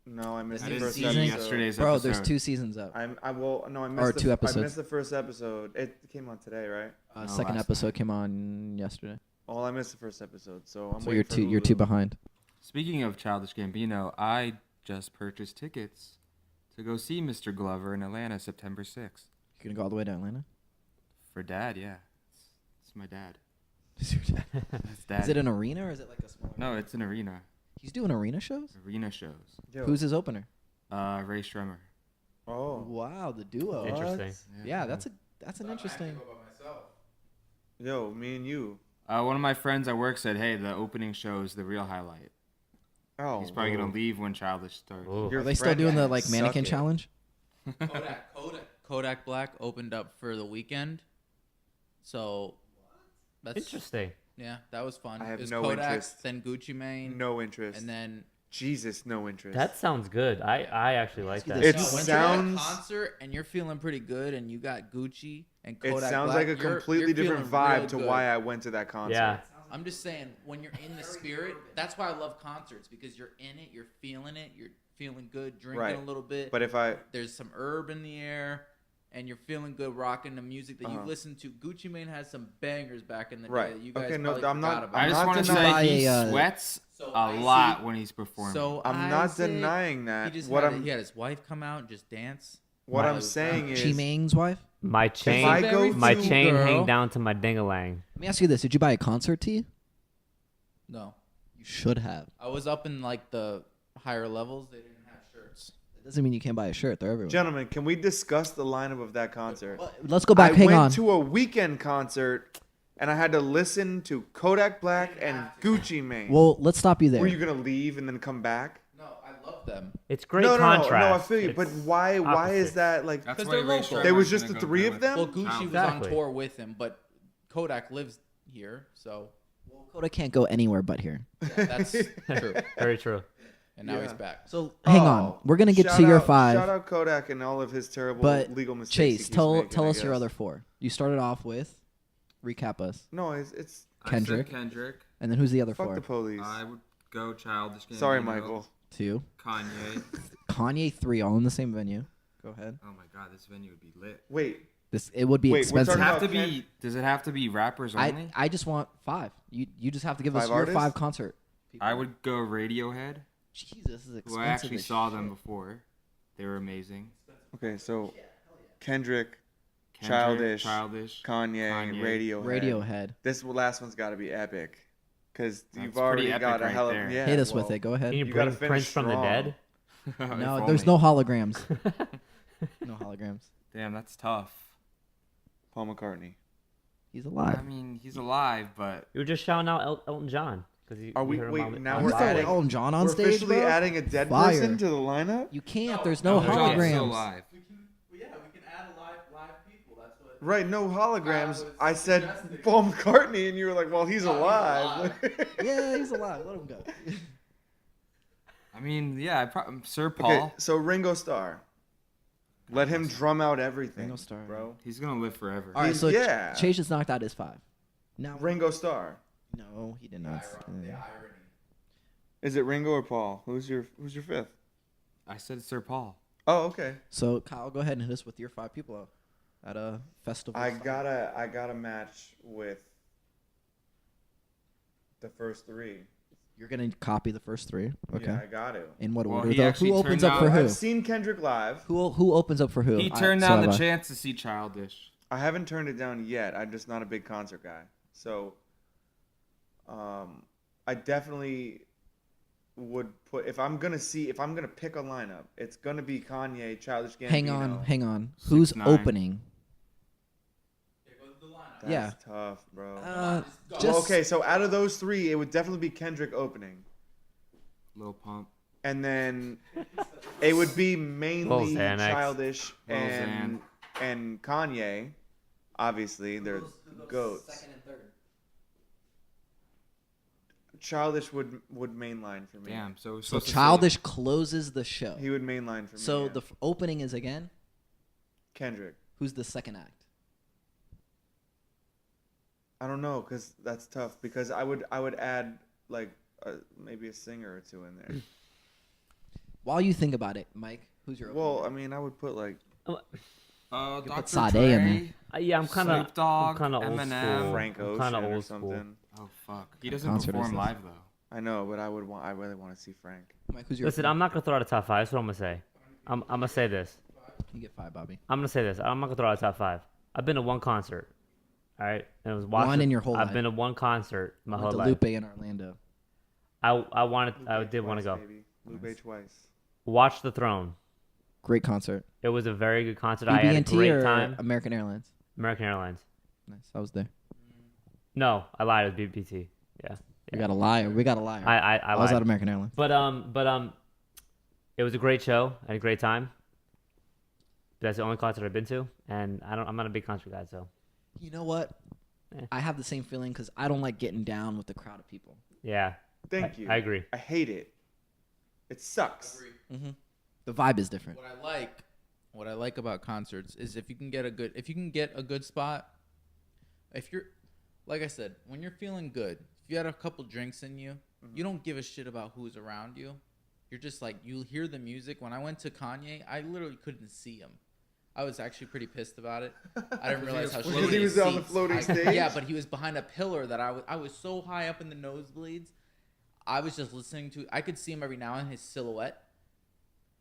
No, I missed I the didn't first see season? episode. yesterday's Bro, episode. there's 2 seasons up. I missed Or the, 2 I episodes. missed the first episode. It came on today, right? No, Second last episode came on yesterday. Oh, I missed the first episode, so I'm So waiting for you're 2 Hulu. behind. Speaking of Childish Gambino, I just purchased tickets to go see Mr. Glover in Atlanta September 6th. You're going to go all the way to Atlanta? For Dad, yeah. It's my dad. Is your dad- That's Dad. Is it an arena or is it like a small? No, it's an arena. He's doing arena shows? Arena shows. Yo. Who's his opener? Ray Strummer. Oh, Wow, the duo. Interesting. Yeah, that's an I interesting. have to go by myself. yo, me and you. One of my friends at work said, "Hey, the opening show is the real highlight." Oh, He's probably whoa. gonna leave when Childish starts. Ooh. Your Are they still friend doing the can like suck mannequin it. challenge? Kodak Black opened up for the weekend. So that's Interesting. yeah, that was fun. I have it was no Kodak, interest. then Gucci Mane, No interest. and then Jesus, no interest. That sounds good. I actually like that. It when sounds- you're at a concert and you're feeling pretty good, and you got Gucci and It Kodak sounds Black, like a you're completely different feeling real vibe to good. why I went to that concert. Yeah. I'm just saying, when you're in the spirit, that's why I love concerts, because you're in it, you're feeling good, drinking Right. a little bit. But if I There's some herb in the air, and you're feeling good, rocking the music that you Uh-huh. listen to. Gucci Mane had some bangers back in the Right. day that you guys Okay, no, probably I'm not- forgot about. I just not want to denying- say he Buy a, sweats So a I lot see- when he's performing. So I'm not Isaac, denying that. He just What had, I'm he had his wife come out and just dance. what My- I'm saying is Chi Ming's wife? My I chain, go my to- chain girl- hang down to my dingalang. Let me ask you this: did you buy a concert tee? No, You should have. I was up in like the higher levels. They didn't have shirts. It doesn't mean you can't buy a shirt. They're everywhere. Gentlemen, can we discuss the lineup of that concert? Let's go back. I Hang went on. to a weekend concert and I had to listen to Kodak Black and Gucci Mane. Well, let's stop you there. Were you gonna leave and then come back? No, I love them. It's great no, contrast. no, I feel you. It's But why is opposites. that like? That's 'Cause why they're Ray local. Strummer's There was gonna just the go three there of with them? Well, Gucci was Exactly. on tour with him, but Kodak lives here, so Kodak can't go anywhere but here. yeah, that's true. Very true. and now he's Yeah. back. So hang on, we're gonna get to your 5. Shout out Kodak and all of his terrible But legal mistakes. Chase, he keeps making, tell I us your guess. other 4. You started off with, recap us, No, it's Kendrick. I said Kendrick. and then who's the other fuck 4? the police. I would go Childish Gambino. Sorry, Michael. 2. Kanye. Kanye 3, all in the same venue. Go ahead. Oh my God, this venue would be lit. Wait, It would be Wait, we're expensive. talking Does it have to be rappers only? I just want 5. You just have to give us 5 your artists? 5 concert. I would go Radiohead. Jesus, this is expensive. Who I actually as saw shit. them before. They were amazing. okay, so Kendrick, Kendrick, Childish, Kanye, Radiohead. Radiohead. This last one's got to be epic, because That's you've already pretty epic got a right hell of there. yeah. Hit us well, with it. Go ahead. Can you You bring gotta finish Prince from the strong. dead? No, If there's only. no holograms. No holograms. Damn, that's tough. Paul McCartney. He's alive. I mean, he's alive, but You were just shouting out Elton John because you. Are you we- heard him wait, on- now on You we're live. throwing adding- Elton John on We're stage, officially bro? adding a dead Fire. person to the lineup. You can't. There's no Elton John's holograms. still alive. We can add live people. That's what. Right, no holograms. was I said suggesting. Paul McCartney, and you were like, "Well, he's Oh, he's alive." Yeah, he's alive. Let him go. I mean, yeah, Sir Paul. Okay, so Ringo Starr. Let him drum out everything, Ringo Starr. bro. He's gonna live forever. All right, He's- so yeah. Chase just knocked out his 5. Now Ringo Starr. No, he did not. The irony. Is it Ringo or Paul? Who's your 5th? I said Sir Paul. Oh, okay. So Kyle, go ahead and hit us with your 5 people out at a festival. I gotta match with the first 3. You're gonna copy the first 3. Okay. Yeah, I got to. In what Well, order he though? actually Who opens turned up for out- who? I've seen Kendrick live. Who opens up for who? He turned so down have the I. chance to see Childish. I haven't turned it down yet. I'm just not a big concert guy. So, I definitely would put if I'm gonna pick a lineup, it's gonna be Kanye, Childish Gambino. Hang on. Who's 6ix9ine. opening? Here goes the lineup. That's Yeah. tough, bro. Just Just Well, okay, so out of those 3, it would definitely be Kendrick opening, Lil Pump. and then it would be mainly Lil Xanax. Childish Lil and Kanye. Obviously, they're goats. Second and third. Childish would mainline for me. Damn. So, So Childish closes the show. He would mainline for me. So yeah. the opening is again. Kendrick. Who's the second act? I don't know, cause that's tough. Because I would add like maybe a singer or 2 in there. While you think about it, Mike, who's your opening? Well, I mean, I would put like Dr. put Sade in Dre. Yeah, I'm kind of Snoop Dogg, old Eminem, school. Frank I'm Ocean kind of or old school. something. Oh fuck. He doesn't concert is perform this? live though. I know, but I really want to see Frank. Mike, who's your Listen, opening? I'm not gonna throw out a top 5. That's what I'm gonna say. I'm gonna say this. You get 5, Bobby. I'm gonna say this. I'm not gonna throw out a top 5. I've been to one concert. All right, and it was One in your whole I've life. been to one concert my whole Went to life. Lupe in Orlando. I did want to go. Lupe twice. Watch the Throne. Great concert. It was a very good concert. I had a BB&T great or time. American Airlines? American Airlines. Nice. I was there. No, I lied. It was BBT. Yeah. We got a liar. We got a liar. I was lied. at American Airlines. But it was a great show. I had a great time. That's the only concert I've been to, and I'm not a big concert guy, so You know what? I have the same feeling because I don't like getting down with the crowd of people. yeah. Thank you. I agree. I hate it. It sucks. Mm-hmm. The vibe is different. What I like about concerts is if you can get a good spot. If you're, like I said, when you're feeling good, if you had a couple drinks in you, you don't give a shit about who's around you. You're just like, you hear the music. When I went to Kanye, I literally couldn't see him. I was actually pretty pissed about it. I didn't realize how Because shitty he was his on the seats- floating I- stage? Yeah, but he was behind a pillar that I was so high up in the nosebleeds. I was just listening to. I could see him every now and then, his silhouette,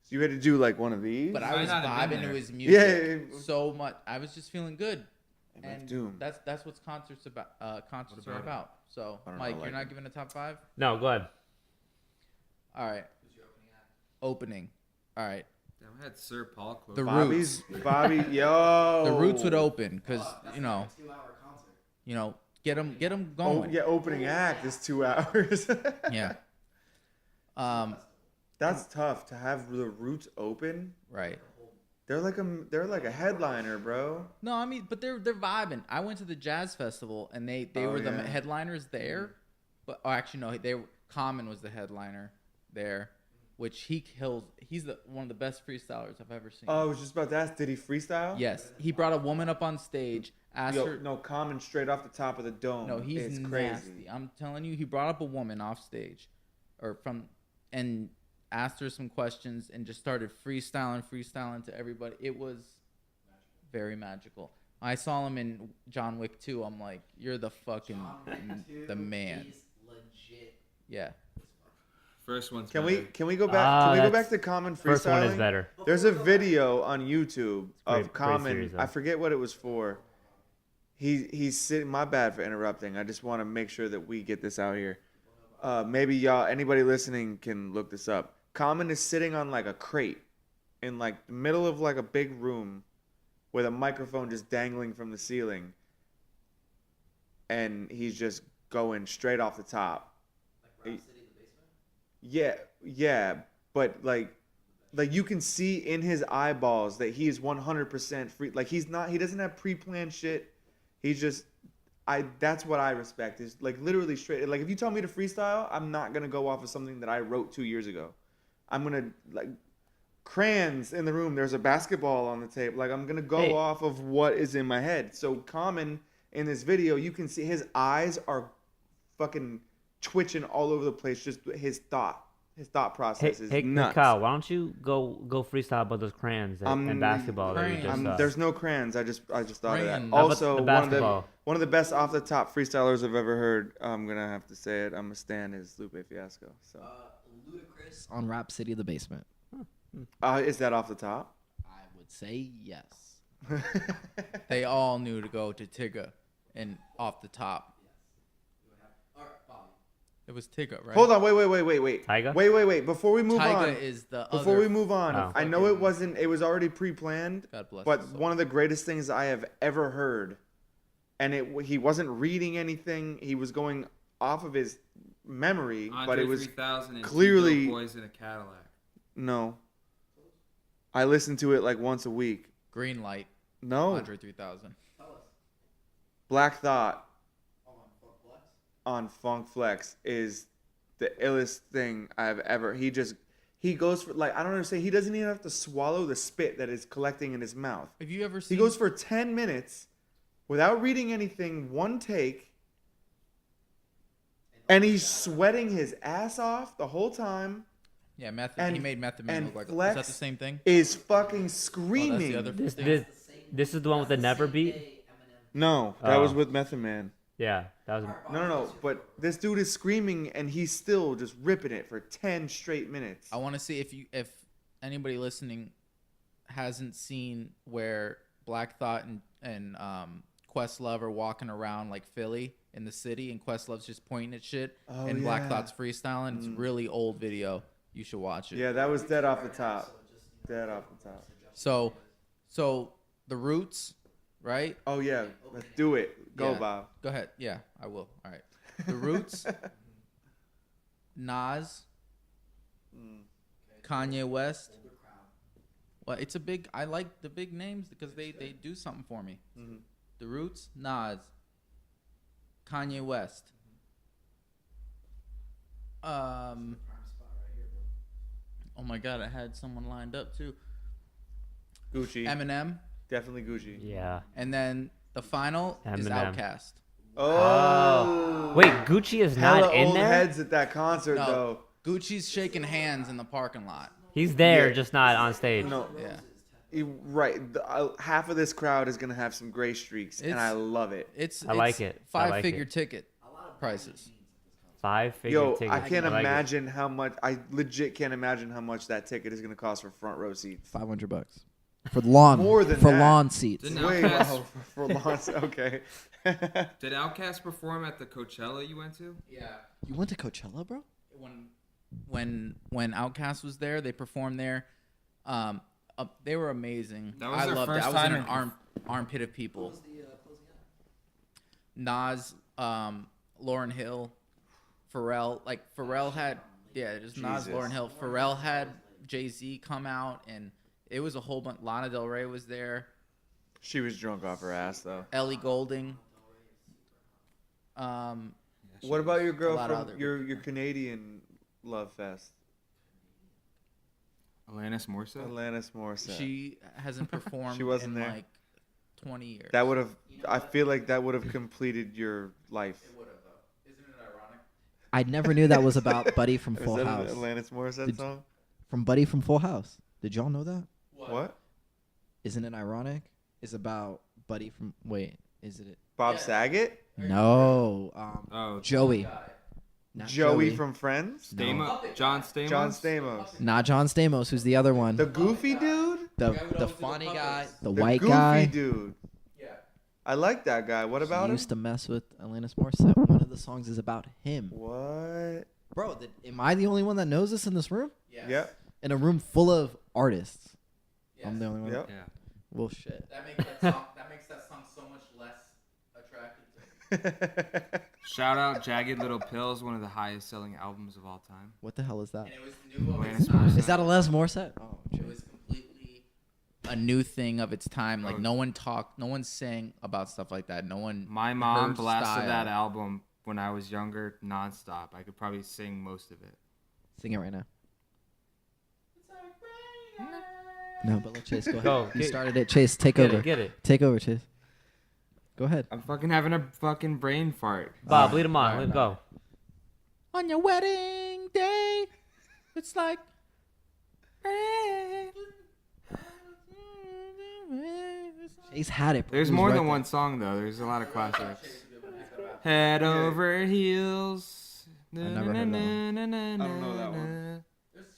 So you had to do like one of these. but I might was not have been vibing to there. his music Yeah. so much. I was just feeling good. Eminem And Doom. that's what concerts about. Concerts are about it? about. So, I don't know, Mike, I like you're not it. giving a top 5. No, go ahead. All right. Opening. All right. Damn, I had Sir Paul close. The Bobby, yo. The Roots would open because get them Oh, going. yeah, opening act is 2 hours. Yeah. That's tough to have the Roots open. Right. They're like a headliner, bro. No, I mean, but they're vibing. I went to the jazz festival and they Oh, were the yeah. headliners there, but actually no, Common was the headliner there. which he kills. He's one of the best freestylers I've ever seen. Oh, I was just about to ask, did he freestyle? Yes, he brought a woman up on stage, asked her. No, Common straight off the top of the dome. No, he's it's nasty. crazy. I'm telling you, he brought up a woman off stage, and asked her some questions and just started freestyling to everybody. It was very magical. I saw him in John Wick 2. I'm like, you're the fucking the man. He's legit. Yeah. First one's Can better. we go back? Can we go back that's- to Common freestyling? First one is better. There's a video on YouTube of great Common. series, though. I forget what it was for. He's sitting. My bad for interrupting. I just want to make sure that we get this out here. Maybe y'all, anybody listening, can look this up. Common is sitting on like a crate in like the middle of like a big room with a microphone just dangling from the ceiling, and he's just going straight off the top. Yeah, but like you can see in his eyeballs that he is 100% free. Like he doesn't have pre-planned shit. He's just, that's what I respect, is like literally straight. Like if you tell me to freestyle, I'm not gonna go off of something that I wrote 2 years ago. I'm gonna like crayons in the room. There's a basketball on the table. Like I'm gonna go off of what is in my head. So Common in this video, you can see his eyes are fucking twitching all over the place. Just his thought process is nuts. Kyle, why don't you go freestyle about those crayons and basketball? That you just, There's no crayons. I just thought of that. Crayons. How Also, about the one of the best off the top freestylers I've ever heard. I'm gonna have to say it. I'm a stan. Is Lupe Fiasco. So. Ludacris on Rap City of the Basement. Is that off the top? I would say yes. They all knew to go to Tigga and off the top. It was Tigga, right? Hold on, wait. Tyga? Wait. Before we move on, Tyga is the before other. we move on, Oh. I know it wasn't. It was already pre-planned. God bless But his soul. one of the greatest things I have ever heard, and he wasn't reading anything. He was going off of his memory, Andre but it was 3000 and clearly- Two Dope Boys in a Cadillac. no. I listened to it like once a week. Green Light, No, Andre 3000. Black Thought on Funk Flex is the illest thing I've ever. He goes for, like, I don't understand. He doesn't even have to swallow the spit that is collecting in his mouth. Have you ever He seen? goes for 10 minutes without reading anything, one take, and he's sweating his ass off the whole time. Yeah, Method. and- He made Method Man and look like. Flex Is that the same thing? Is fucking Oh, screaming. that's the other This, thing. this is the one with the never beat. No, that Oh. was with Method Man. Yeah, that was. No. But this dude is screaming, and he's still just ripping it for 10 straight minutes. I want to see if anybody listening hasn't seen where Black Thought and Questlove are walking around like Philly in the city, and Questlove's just pointing at shit, Oh, and Black yeah. Thought's freestyling. It's a really old video. You should watch it. Yeah, that was dead off the top. Dead off the top. So the Roots, right? Oh, yeah. Let's do it. Go, Yeah. Bob. Go ahead. Yeah, I will. All right. The Roots, Nas, Kanye West. Well, it's a big. I like the big names because they do something for me. Mhm. The Roots, Nas, Kanye West. Oh my God, I had someone lined up too. Gucci. Eminem, Definitely Gucci. Yeah. and then the final is Eminem. Outkast. Oh. Wait, Gucci is Hella not in old there. heads at that concert, No, though. Gucci's shaking hands in the parking lot. He's there, Yeah. just not on stage. No. Yeah. Right. Half of this crowd is going to have some gray streaks, and It's- I love it. It's I like it. I like Five-figure it. ticket prices. 5-figure Yo, ticket. I can't like it. imagine how much. I legit can't imagine how much that ticket is going to cost for front row seats. $500 for lawn. More than for that. lawn seats. Didn't Way Outkast- wow, for lawns. Okay. Did Outkast perform at the Coachella you went to? Yeah. You went to Coachella, bro? When Outkast was there, they performed there. They were amazing. That was I their loved it. first I was in time an armpit of people. Nas, Lauryn Hill, Pharrell. Like Pharrell had, just Nas, Jesus. Lauryn Hill. Pharrell had Jay-Z come out, and it was a whole bunch. Lana Del Rey was there. She was drunk off her ass, though. Ellie Goulding. What about your girl lot of from other your Canadian Love Fest? Alanis Morissette. Alanis Morissette. She hasn't performed wasn't in there. like 20 years. That would have. I feel like that would have completed your life. It would have though. Isn't it ironic? I never knew that was about Buddy from Is Full that House. an Alanis Morissette Did- song? From Buddy from Full House. Did y'all know that? What? Isn't it ironic? It's about Buddy from. Wait, is it? Bob Yeah. Saget? No. Oh, Joey. Not Joey from Friends? No. Stamos. John Stamos. John Stamos. Not John Stamos. Who's the other one? The goofy dude? The guy who the always did the funny guy. puppets. The The white goofy guy. dude. Yeah. I like that guy. What about He him? used to mess with Alanis Morissette. One of the songs is about him. What? Bro, am I the only one that knows this in this room? Yes. Yep. In a room full of artists. Yes. I'm the only one. Yep. Yeah. Well, shit. That makes that song so much less attractive to me. Shout out Jagged Little Pills, one of the highest selling albums of all time. What the hell is that? And it was new of Alanis its time. Morissette. Is that Alanis Morissette? Oh, It was completely a new thing of its time. Like Oh. no one sang about stuff like that. No one. My mom heard blasted style. that album when I was younger, nonstop. I could probably sing most of it. sing it right now. No, but let Chase go ahead. Go. You Get- started it. Chase, take Get over. it, get it. Take over, Chase. Go ahead. I'm fucking having a fucking brain fart. Bob, lead him on. Alright, Let go. On your wedding day, it's like. Chase had it. Bro. There's He was more right than there. one song though. There's a lot of classics. Head over heels. never heard that one. I don't know that one.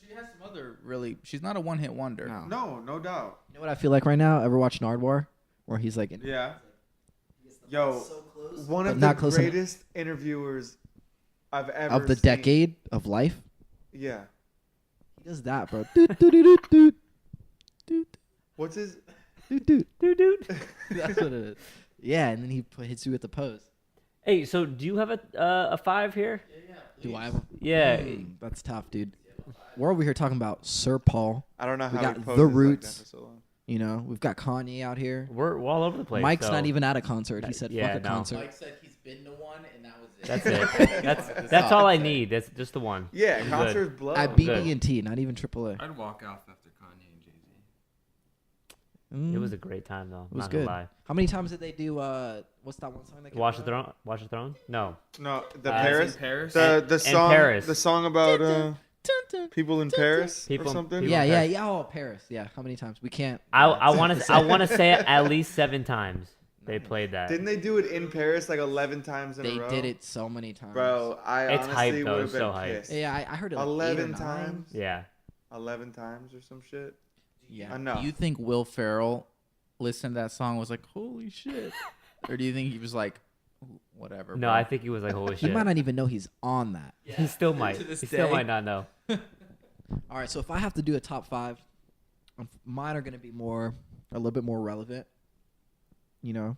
She has some other really. She's not a one-hit wonder. No. No, no doubt. You know what I feel like right now? Ever watch Nardwar? Where he's like, Yeah. Yo, one But of the not close enough. greatest interviewers I've ever of the seen. decade of life. Yeah. He does that, bro. Doot, doot, doot, doot, doot, What's his? doot, doot, doot, doot. That's what it is. Yeah, and then he hits you with the pose. Hey, so do you have a 5 here? Do I have a... Yeah. That's tough, dude. We're over here talking about Sir Paul. I don't know We how got he The poses Roots. like that for so long. You know, we've got Kanye out here. We're all over the place. Mike's so not even at a concert. He said, Yeah, fuck a no. concert. Mike said he's been to one, and that was it. That's it. That's all I need. That's just the one. Yeah, I'm good. concerts blow. At good. BB&T, not even AAA. I'd walk off after Kanye and Jay-Z. It was a great time though. It was not good. Gonna lie. How many times did they do, what's that one song they Watch the Throne. Watch the Throne. No. No, the Uh, Paris. In Paris? The song. Paris. The song about people in Paris People- or something. people- Yeah, in yeah, Paris. yeah. Oh, Paris. Yeah. How many times? We can't. I want to say it at least 7 times they played that. Didn't they do it in Paris like 11 times in They a row? did it so many times. Bro, I It's hype, honestly though. would have It's been so hype. pissed. Yeah, I heard it like 11 8 or 9. times. Yeah. 11 times or some shit. Yeah. Enough. Do you think Will Ferrell listened to that song and was like, holy shit? Or do you think he was like, whatever? No, bro. I think he was like, holy He shit. might not even know he's on that. He still might. To He this still day. might not know. All right, so if I have to do a top 5, mine are going to be a little bit more relevant. You know,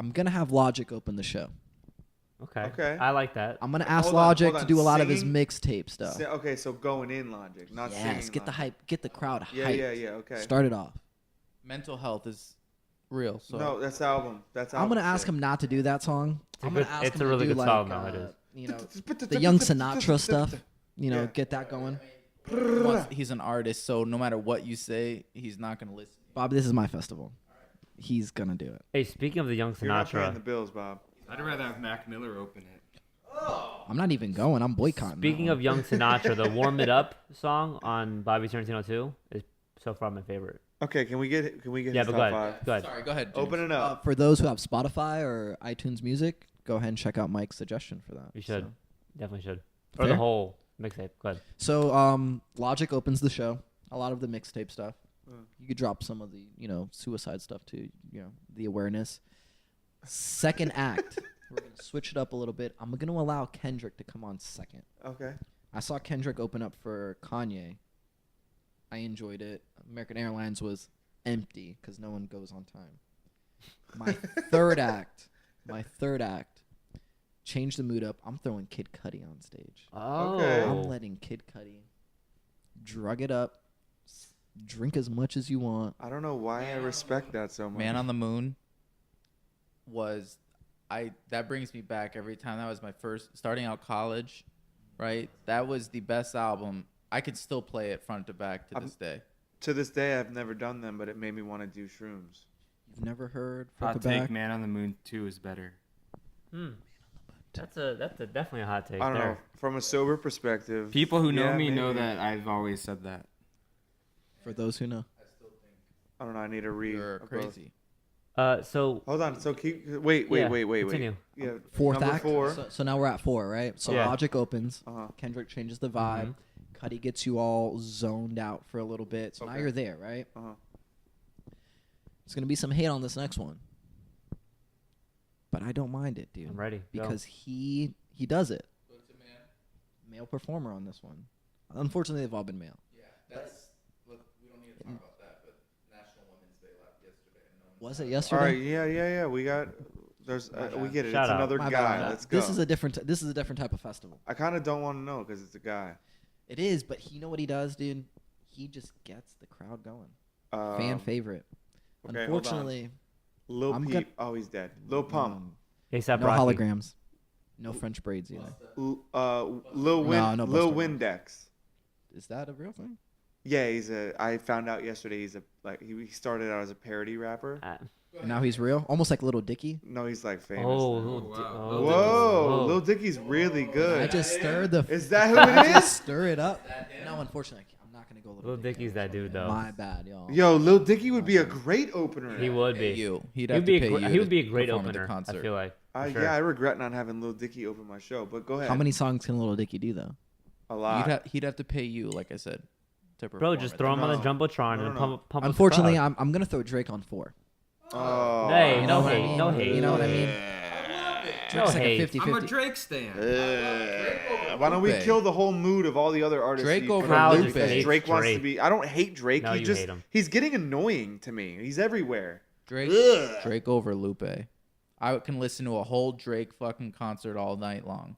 I'm going to have Logic open the show. Okay. Okay. I like that. I'm going to ask Hold on, Logic hold to on. do a lot of his Singing? mixtape stuff. Okay, so going in Logic, not singing. Yes, get the Logic. hype, get the crowd Yeah, hyped. yeah, okay. Start it off. Mental health is real. So No, that's album. That's I'm album. going to ask him not to do that song. It's a I'm going good- to ask it's him a really to do good like, song, though, it is. you know, the Young Sinatra stuff. You know, Yeah. get that going. he's an artist, so no matter what you say, he's not gonna listen. Bob, this is my festival. He's going to do it. Hey, speaking of the Young You're not paying Sinatra. the bills, Bob. I'd rather have Mac Miller open it. I'm not even going. I'm boycotting. Speaking that of Young Sinatra, the "Warm It Up" song on Bobby Tarantino 2 is so far my favorite. Okay, can we get Yeah, his but top go ahead. 5? Go ahead. Sorry, go ahead. James. Open it one. up. For those who have Spotify or iTunes Music, go ahead and check out Mike's suggestion for that. You should. So. Definitely should. Or the Fair? whole mixtape. Go ahead. So, Logic opens the show. A lot of the mixtape stuff. Mm. You could drop some of the, suicide stuff too. The awareness. Second act, we're gonna switch it up a little bit. I'm gonna allow Kendrick to come on second. Okay. I saw Kendrick open up for Kanye. I enjoyed it. American Airlines was empty because no one goes on time. My third act, change the mood up. I'm throwing Kid Cudi on stage. Oh. Okay. I'm letting Kid Cudi drug it up, drink as much as you want. I don't know why I respect that so much. Man on the Moon was that brings me back every time. That was my first starting out college, right? That was the best album I could still play it front to back to this day. To this day, I've never done them, but it made me want to do shrooms. You've never heard front Hot to take, back? Man on the Moon 2 is better. That's definitely a hot take. I don't know. there. From a sober perspective, People who know yeah, me know maybe. that I've always said that. For those who know. I don't know. I need to read. You're both. crazy. So Hold on. So wait. continue. Yeah. Fourth number act. 4. So now we're at 4, right? So Yeah. Logic opens. Uh-huh. Kendrick changes the vibe. Cuddy gets you all zoned out for a little bit. So now Okay. you're there, right? Uh-huh. There's gonna be some hate on this next one, but I don't mind it, dude. I'm ready. Go. Because he does it. Male performer on this one. Unfortunately, they've all been male. Yeah, that's. Look, we don't need to talk about that, but National Women's Day yesterday. Was it All yesterday? right. Yeah. We got. There's. We get it. Shout it's out. another My guy. bad. Let's go. This is a different type of festival. I kind of don't want to know because it's a guy. It is, but you know what he does, dude? He just gets the crowd going. Fan favorite. okay, hold on. Unfortunately, Lil I'm Peep. gonna- Oh, he's dead. Lil Pump. ASAP no Rocky. holograms, no French braids either. Lil No Lil Busta Windex. Is that a real thing? Yeah, I found out yesterday he's he started out as a parody rapper. Now he's real, almost like Little Dicky. No, he's like famous. Oh, now. little di- wow. oh, Whoa, whoa. Lil Dicky's really good. I just stirred the. Is that who I it just is? stir it up. No, unfortunately, I'm not gonna go Little Lil Dicky's that dude though. My bad, y'all. Yo, Lil Dicky would be a great opener. He would Pay be. you. He'd He have would to be. pay you. He would to be a great perform at the opener. I concert. feel like. for sure. Yeah, I regret not having Lil Dicky open my show. But go ahead. How many songs can Little Dicky do though? A lot. He'd have to pay you, like I said, to perform. Bro, just at throw the him on the No. jumbotron No, and no. pump up the Unfortunately, crowd. I'm gonna throw Drake on 4. Oh. Hey, You no know what I hate, mean? no hate. You know what I mean? No Drake's like hate. a 50-50. I'm a Drake stan. Why don't we Lupe. kill the whole mood of all the other artists? Drake you- over Crowd Lupe. just hates Drake wants to Drake. be. I don't hate Drake. No, he you just hate him. he's getting annoying to me. He's everywhere. Drake over Lupe. I can listen to a whole Drake fucking concert all night long.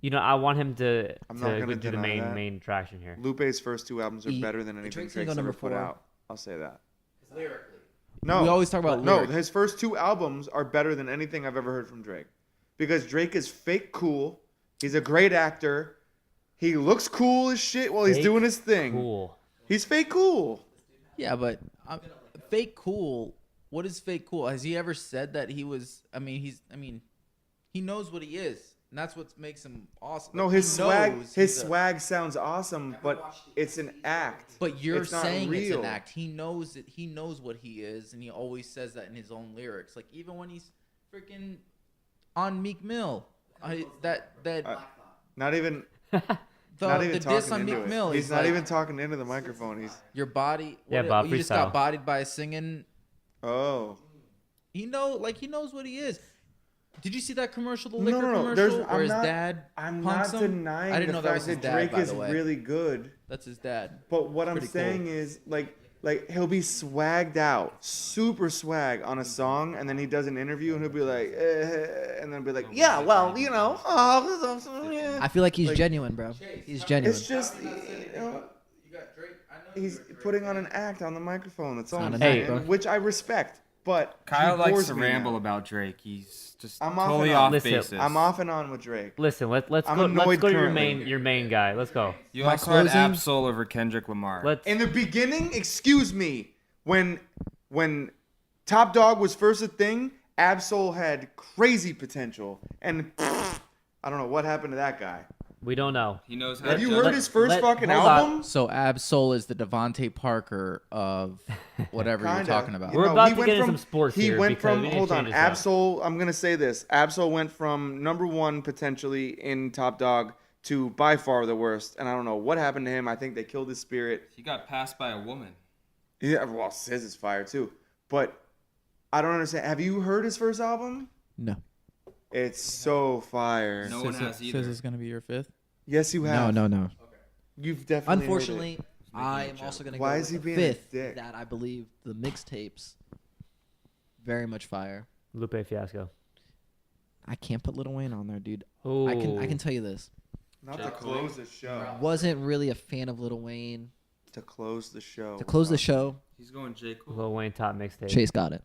You know, I want him to I'm not gonna do the deny that. main traction here. Lupe's first 2 albums are He- better than anything Drake's gonna Drake's go ever number put 4. out. I'll say that. Lyrically. No, We always talk about no. lyrics. His first 2 albums are better than anything I've ever heard from Drake, because Drake is fake cool. He's a great actor. He looks cool as shit while he's Fake doing his thing. Cool. He's fake cool. Yeah, but fake cool. What is fake cool? Has he ever said that he was? He knows what he is, and that's what makes him awesome. No, Like, his he swag. knows His he's a- swag sounds awesome, but it's an act. But you're It's not saying it's real. an act. He knows it. He knows what he is, and he always says that in his own lyrics. Like even when he's freaking on Meek Mill, Not even. the not even diss talking on into Meek it. Mill. He's is not like, even talking into the microphone. He's. your body. Yeah, what- Bob, you just freestyle. got bodied by singing. Oh. He knows what he is. Did you see that commercial, the No, liquor no, no. commercial, There's- where I'm his not- dad I'm punks not him? denying I didn't the know that fact was his that dad, Drake by is the way. really good. That's his dad. But what I'm Pretty cool. saying is, like he'll be swagged out, super swag on a song, and then he does an interview and he'll be like, and then be like, yeah, well, you know, yeah. I feel like he's Like- genuine, bro. He's genuine. It's just, you know, he's putting on an act on the microphone. That's all not I'm an saying, act, bro. which I respect. But Kyle he likes bores to me ramble now. about Drake. He's just I'm off totally and on. off Listen, basis. I'm off and on with Drake. Listen, let's I'm go. Let's annoyed go to currently. your main guy. Let's go. You My also had closing- Absol over Kendrick Lamar. Let's. In the beginning, excuse me, when Top Dog was first a thing, Absol had crazy potential, and I don't know what happened to that guy. We don't know. He knows how Have to you judge. heard his first let- fucking hold on. album? So Absol is the Devontae Parker of whatever you're Kinda. talking about. We're No, about he to went get into from- some sports He here went because from we need to hold on, change this up. Absol. I'm gonna say this. Absol went from number 1 potentially in Top Dog to by far the worst, and I don't know what happened to him. I think they killed his spirit. He got passed by a woman. Yeah, well, Sis is fire too, but I don't understand. Have you heard his first album? No. It's so fire. No one has either. Says it's gonna be your fifth. Yes, you No, have. no. You've definitely. Unfortunately, making I a am joke. also going to Why go is he with the being a fifth dick? that I believe the mixtapes very much fire. Lupe Fiasco. I can't put Lil Wayne on there, dude. Oh, I can tell you this. Not to close the show. Wasn't really a fan of Lil Wayne. To close the show. To close the show, He's going j.cole. Lil Wayne top mixtape. Chase got it.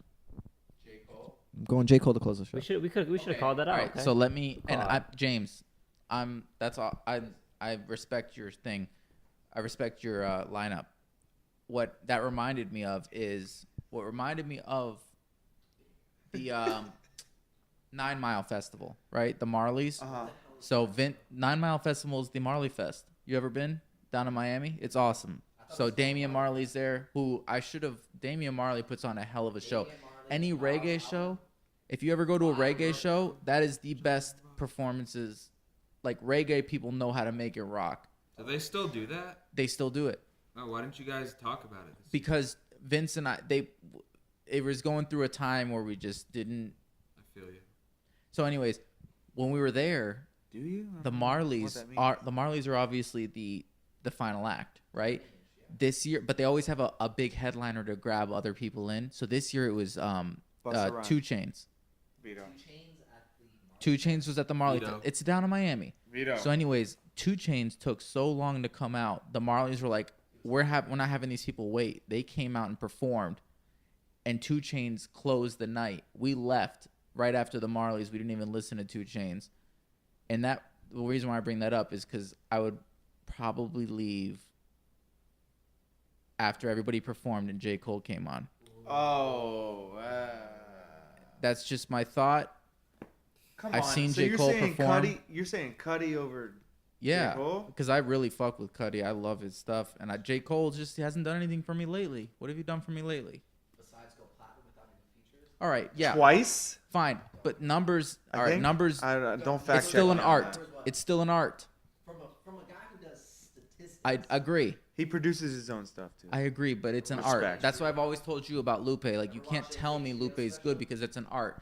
I'm going J. Cole to close the show. We should have called that out. All right, okay? so let me and God. James, that's all. I respect your thing. I respect your lineup. What that reminded me of is the 9 Mile Festival, right? The Marleys. So 9 Mile Festival is the Marley Fest. You ever been down in Miami? It's awesome. So Damian Marley's there, Damian Marley puts on a hell of a show. Any reggae show, if you ever go to a reggae show, that is the best performances. Like reggae people know how to make it rock. Do they still do that? They still do it. Oh, why didn't you guys talk about it? Because Vince and it was going through a time where we just didn't. I feel you. So anyways, when we were there, Do you? the Marleys are obviously the final act, right? This year, but they always have a big headliner to grab other people in. So this year it was 2 Chainz. Vito. 2 Chainz was at the Marley. Vito. It's down in Miami. Vito. So anyways, 2 Chainz took so long to come out. The Marleys were like, we're not having these people wait. They came out and performed, and 2 Chainz closed the night. We left right after the Marleys. We didn't even listen to 2 Chainz. And the reason why I bring that up is because I would probably leave after everybody performed and J.Cole came on. Oh. That's just my thought. Come I've on. seen So J. Cole perform. You're saying Cudi over Yeah, J.Cole? because I really fuck with Cudi. I love his stuff. And J.Cole just hasn't done anything for me lately. What have you done for me lately? Besides go platinum without any features. All right, yeah. Twice? Fine. But numbers, I all right, think? numbers, I don't fact it's still check an me on art. that. It's still an art. From a guy who does statistics. I agree. He produces his own stuff too. I agree, but it's an art. Respect. That's why I've always told you about Lupe. Like, you can't tell me Lupe is good because it's an art.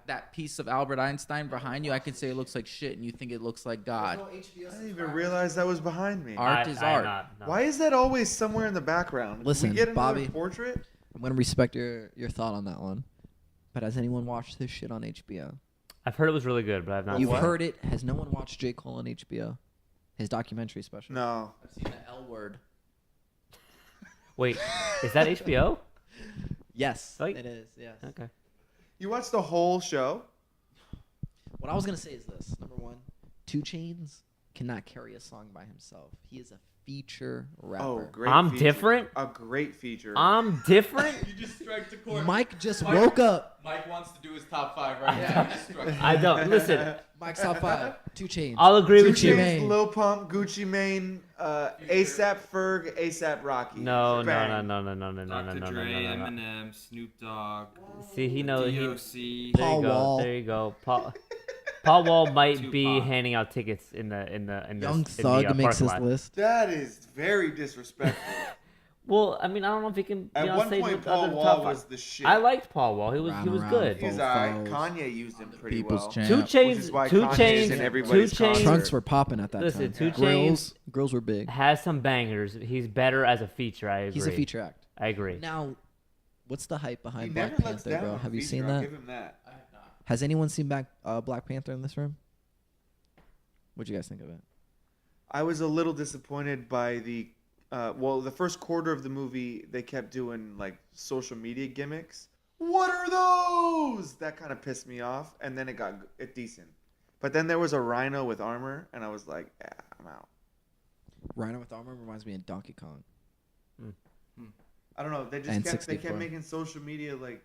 That piece of Albert Einstein behind you, I can say it looks like shit, and you think it looks like God. I didn't even realize that was behind me. Art is art. No. Why is that always somewhere in the background? Listen, Can we get another Bobby. portrait? I'm gonna respect your thought on that one. But has anyone watched this shit on HBO? I've heard it was really good, but I've not. You've seen it. heard it. Has no one watched J. Cole on HBO? His documentary special. No. I've seen the L word. Wait, is that HBO? Yes, Like- it is. Yes. Okay. You watched the whole show? What I was gonna say is this: number one, 2 Chainz cannot carry a song by himself. He is a feature rapper. Oh, great. I'm feature. different? A great feature. I'm different. You just struck the chord. Mike just woke up. Mike wants to do his top 5 right now. You just struck the I don't listen. Mike's top 5. 2 Chainz. I'll agree with Gucci you. Mane. Mane, Lil Pump, Gucci Mane, ASAP Ferg, ASAP Rocky. No. Bang. Dr. Dre, Eminem, Snoop Dogg, See, he knows. DOC. There Paul you go. Wall. There you go. Paul Wall might be Tupac. handing out tickets in the Young the, Thug makes parking his lot. list. That is very disrespectful. Well, I mean, I don't know if he can be At on one stage point, with Paul other Wall top was five. the shit. I liked Paul Wall. He was Round around, good. He's Full alright. foes. Kanye used him pretty People's well. champ. 2 Which Chainz. is why 2 Kanye's Chainz. in 2 everybody's Chainz concert. Trunks were popping at that Listen, time. 2 Grills were big. has some bangers. He's better as a feature. I agree. He's a feature act. I agree. Now, what's the hype He behind never Black lets Panther, down bro? on Have you feature, seen I'll that? give him that. Has anyone seen Black Panther in this room? What'd you guys think of it? I was a little disappointed by the the first quarter of the movie, they kept doing like social media gimmicks. What are those? That kind of pissed me off, and then it got decent. But then there was a rhino with armor, and I was like, yeah, I'm out. Rhino with armor reminds me of Donkey Kong. I don't know. They And just kept 64. making social media like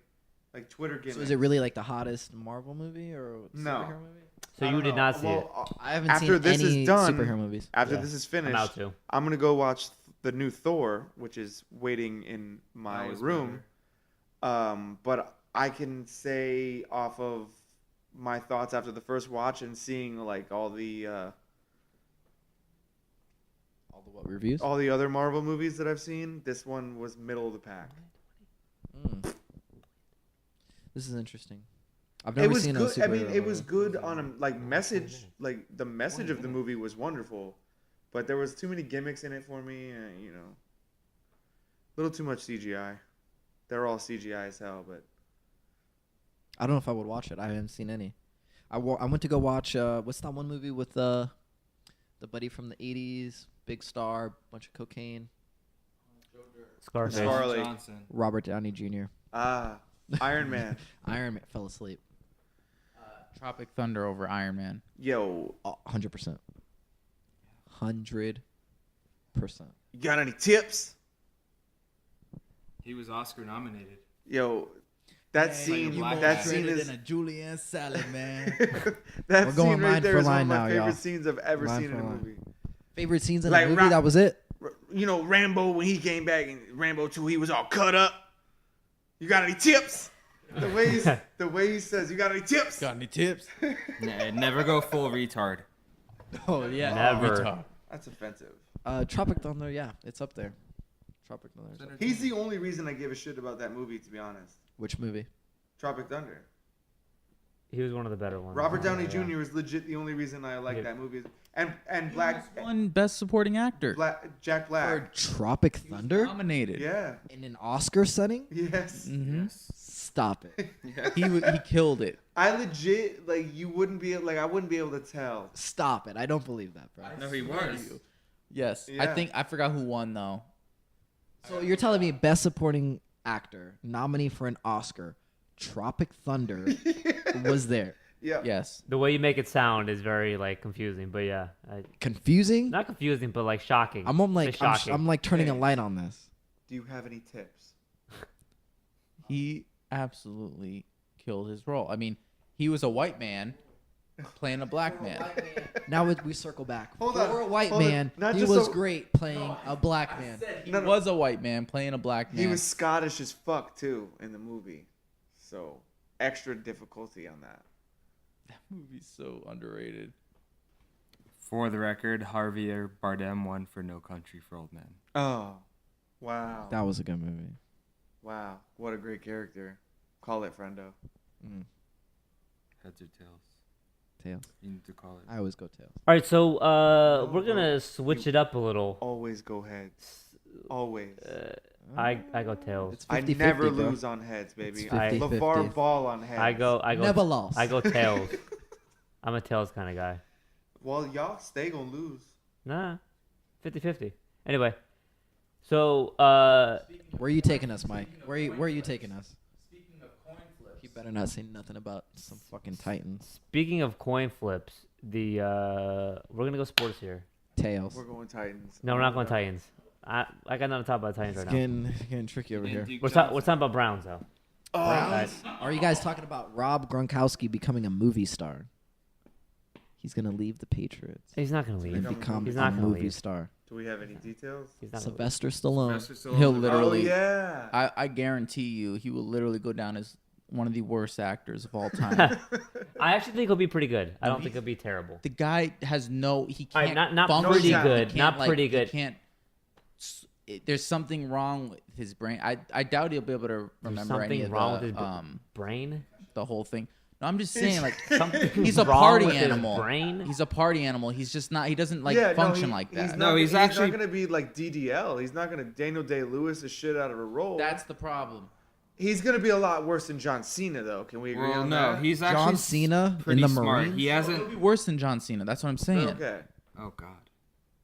Twitter gimmicks. So is it really like the hottest Marvel movie or No. superhero movie? So I you don't did know. not see it. Well, I haven't After seen this is any done- superhero movies. After Yeah. this is I'm finished, out too. I'm gonna go watch the new Thor, which is waiting in my That was room. But I can say off of my thoughts after the first watch and seeing like all the All the what reviews? other Marvel movies that I've seen, this one was middle of the pack. This is interesting. I've It never was seen a good. I superhero mean, it was movie. good on a like message. Like the message of the movie was wonderful, but there was too many gimmicks in it for me. A little too much CGI. They're all CGI as hell, but I don't know if I would watch it. I haven't seen any. I went to go watch what's that one movie with the buddy from the 80s, big star, bunch of cocaine, Scarface. Scarlet. Johnson. Robert Downey Jr. Iron Man. Iron Man fell asleep. Tropic Thunder over Iron Man. Yo, 100%. 100%. You got any tips? He was Oscar nominated. Yo, that Man, scene. you Black That guy. scene is. in a julienne salad, man. That We're scene going right line there for is one line of my now, favorite y'all. scenes I've ever Line seen in for a line. movie. Favorite scenes in Like the movie? That was it. You know, Rambo, when he came back in Rambo 2, he was all cut up. You got any tips? The way he says, you got any tips? Got any tips? Never go full retard. Oh yeah. Never. Retard. That's offensive. Tropic Thunder. Yeah, it's up there. Tropic Thunder. is up there. He's the only reason I give a shit about that movie, to be honest. Which movie? Tropic Thunder. He was one of the better ones. Robert Downey Yeah. Jr. is legit the only reason I like Yeah. that movie. And He Black, won Best Supporting Actor. Jack For Black. Tropic Thunder Nominated. Yeah. in an Oscar setting? Yes. Mm-hmm. Stop it. He killed it. I legit like you wouldn't be like I wouldn't be able to tell. Stop it. I don't believe that, bro. No, he was. Yes. Yeah. I forgot who won though. So you're telling me Best Supporting Actor, nominee for an Oscar, Tropic Thunder was there. Yeah. Yes. The way you make it sound is very like confusing, but yeah, Confusing? not confusing, but like shocking. I'm like Say shocking. I'm like turning a Hey. light on this. Do you have any tips? He absolutely killed his role. I mean, he was a white man playing a black man. Now we circle back. Hold For on, a white hold on. man, Not he just was a- great playing a black man. He was a white man playing a black man. He was Scottish as fuck too in the movie. So extra difficulty on that. That movie's so underrated. For the record, Javier Bardem won for No Country for Old Men. Oh. Wow. That was a good movie. Wow. What a great character. Call it, friendo. Heads or tails? Tails. You need to call it. I always go tails. All right, so we're gonna switch it up a little. Always go heads. Always. I go tails. It's I 50-50, never bro. lose on heads, baby. It's I- 50-50. LeVar Ball on heads. I go Never lost. I go tails. I'm a tails kind of guy. Well, y'all stay gonna lose. Nah, 50-50. Anyway, so Where are you taking us, Mike? Where are you taking us? Speaking of coin flips, You better not say nothing about some fucking Titans. speaking of coin flips, we're gonna go sports here. Tails. We're going Titans. No, we're not going Titans. I got nothing to talk about Titans It's right now. getting tricky over here. We're talking about Browns though. Browns? Are you guys talking about Rob Gronkowski becoming a movie star? He's gonna leave the Patriots He's not gonna leave. and become He's a not gonna movie leave. star. Do we have any details? He's not gonna leave. Sylvester Stallone. Sylvester Stallone. he'll the- literally. Oh yeah. I guarantee you, he will literally go down as one of the worst actors of all time. I actually think he'll be pretty good. I don't think he'll be terrible. The guy has no. He All can't. right, not function. pretty He good. can't, Not like, pretty he good. can't. There's something wrong with his brain. I doubt he'll be able to There's remember any something of wrong the with his brain. the whole thing. No, I'm just saying, like, Something he's a wrong party with his animal. brain? He's a party animal. He's just not. He doesn't like Yeah, no, function he- like He's that. not, he's not actually- gonna be like DDL. He's not gonna Daniel Day-Lewis a shit out of a role. That's the problem. He's gonna be a lot worse than John Cena, though. Can we agree Well, on no, that? he's actually John Cena in pretty the smart. Marines. He It'll hasn't. be worse than John Cena. That's what I'm saying. Okay. Oh God.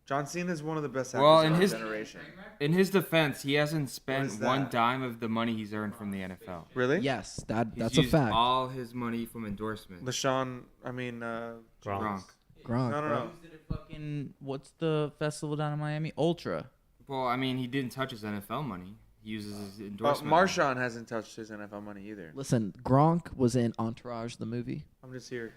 John Cena is one of the best actors Well, of in our his- generation. In his defense, he hasn't is spent that? one dime of the money he's earned from the NFL. Really? Yes, He's that's a used fact. all his money from endorsements. LaShawn, Gronk. Gronk. Gronk, No, no, bro. no. Fucking what's the festival down in Miami? Ultra. Well, I mean, he didn't touch his NFL money. He uses his endorsement. Marshawn hasn't touched his NFL money either. Listen, Gronk was in Entourage, the movie, I'm just here.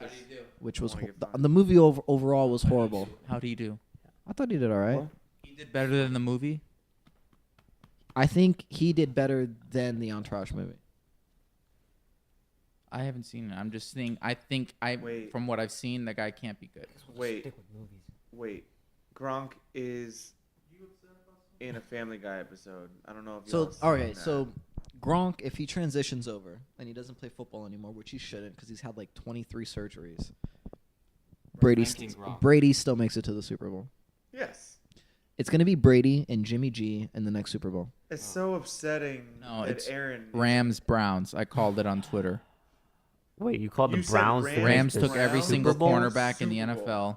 which was wanna get the, fined. the movie overall was horrible. How do you do? I thought he did all right. What? He did better than the movie. I think he did better than the Entourage movie. I haven't seen it. I'm just saying. I think Wait. from what I've seen, the guy can't be good. Wait, wait. Gronk is in a Family Guy episode. I don't know if So, y'all all seen right, that. so Gronk, if he transitions over and he doesn't play football anymore, which he shouldn't because he's had like 23 surgeries, ranking Gronk. Brady still makes it to the Super Bowl. Yes. It's going to be Brady and Jimmy G in the next Super Bowl. It's so upsetting No, that it's Aaron Rams Browns. I called it on Twitter. Wait, you called You the said Browns? Rams? to make Rams the took every Browns? single Super Bowl? cornerback in the Super Bowl. NFL.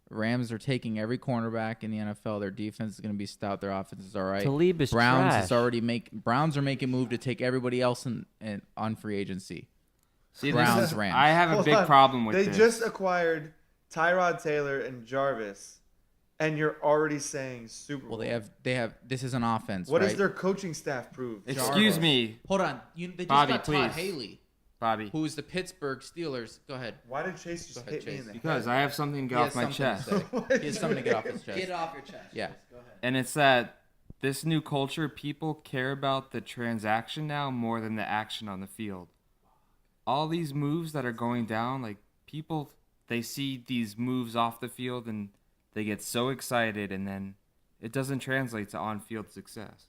Rams are taking every cornerback in the NFL. Their defense is going to be stout. Their offense is all right. Talib is Browns trash. is already Browns are making move to take everybody else in on free agency. See, Browns, this is, Rams. I have a Hold big on. problem with They this. just acquired Tyrod Taylor and Jarvis And you're already saying Super Bowl. Well, they have. This is an offense. What right? does their coaching staff prove? Excuse me, Hold on. They just Bobby, got Todd please. Haley, Bobby. who is the Pittsburgh Steelers. Go ahead. Why did Chase just Go ahead, hit me Chase. in the Because head? I have something to get He off has my something chest. to say. He has something to get off his chest. Get it off your chest. Yeah. Go ahead. And it's that this new culture, people care about the transaction now more than the action on the field. All these moves that are going down, like people, they see these moves off the field and they get so excited, and then it doesn't translate to on-field success.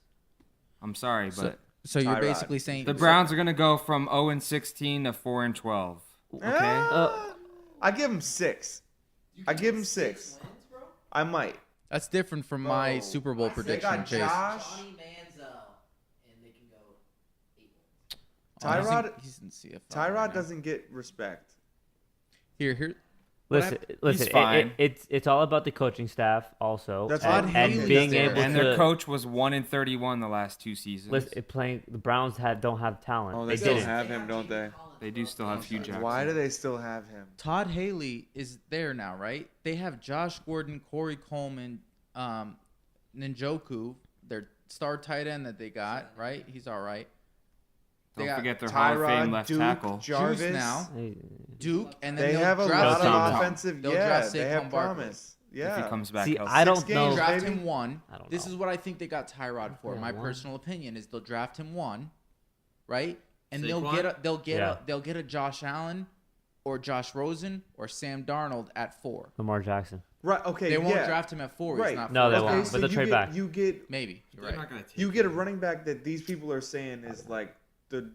I'm sorry, but So you're Tyrod. basically saying the Browns are gonna go from 0-16 to 4-12. Okay. I give him 6. I give him 6. I might. That's different from my Bro, Super Bowl They prediction, got Chase. Josh. Johnny Manziel, and they can go 8 wins. Tyrod. He's in CFL. Tyrod right now. doesn't get respect. Here. Listen, He's fine. it's all about the coaching staff also, That's Todd and Haley being is there. able And to their coach was 1-31 the last 2 seasons. listen. Playing the Browns don't have talent. Oh, they they still didn't. have him, don't they? They do still have Hugh Jackson. Why do they still have him? Todd Haley is there now, right? They have Josh Gordon, Corey Coleman, Njoku, their star tight end that they got, right? He's all right. They Don't got forget their Hall of Fame Tyrod, left Duke, tackle. Jarvis. Juice now, Hey, Duke, and then They they'll have a draft lot of Saquon. offensive. They'll Yeah, draft they Saquon have Barkley. promise. If Yeah. he comes back See, healthy. I don't 6 know. games, draft baby. him one. I don't This know. is what I think they got Tyrod for. Yeah, My one. personal opinion is they'll draft him one, right? And Saquon? they'll get a Josh Allen or Josh Rosen or Sam Darnold at 4. Lamar Jackson. Right. Okay. They won't yeah. draft him at 4. Right. He's not No, 4. they Okay, won't, so but they'll you trade get, back. You get Maybe. You're They're right. not gonna take you get a him. running back that these people are saying is like the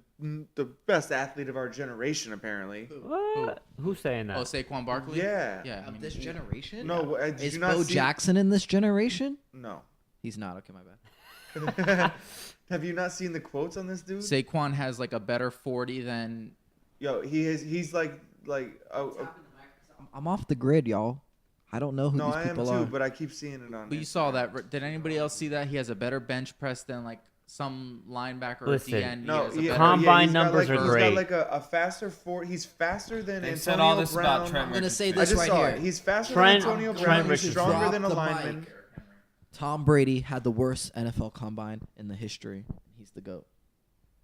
best athlete of our generation, apparently. What? Who's saying that? Oh, Saquon Barkley? Yeah. Yeah. I Of mean, this generation? No, did Is you not Bo see? Jackson in this generation? No. He's not. Okay, my bad. Have you not seen the quotes on this dude? Saquon has like a better 40 than. Yo, he's like I'm off the grid, y'all. I don't know who no, these I am people too, are. but I keep seeing it on. But you saw that. Did anybody else see that? He has a better bench press than like some linebacker or Listen, DN. No, He has a yeah, better- Combine he's got numbers like, are he's great. got like a faster He's faster than They Antonio said all this Brown. about Trent I'm gonna say Richardson. I this just right saw here. it. He's faster Trent- than Antonio Trent Brown. He's Richardson. stronger Drop than a the lineman. mic. Tom Brady had the worst NFL combine in the history. He's the GOAT.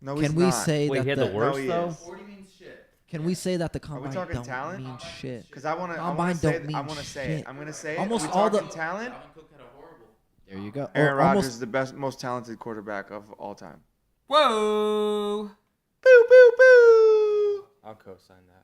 No, he's Can we not. say Wait, that he had the worst he though. is. 40 means shit. Can we say that the Are we combine talking don't talent? mean shit? Because I want to. Combine say don't it. mean I want to say shit. it. I'm gonna say it. Almost we all the- talking talent. Dalvin Cook had a horrible. There you go. Aaron Almost- Rodgers is the best, most talented quarterback of all time. Whoa! Boo boo boo. I'll co-sign that.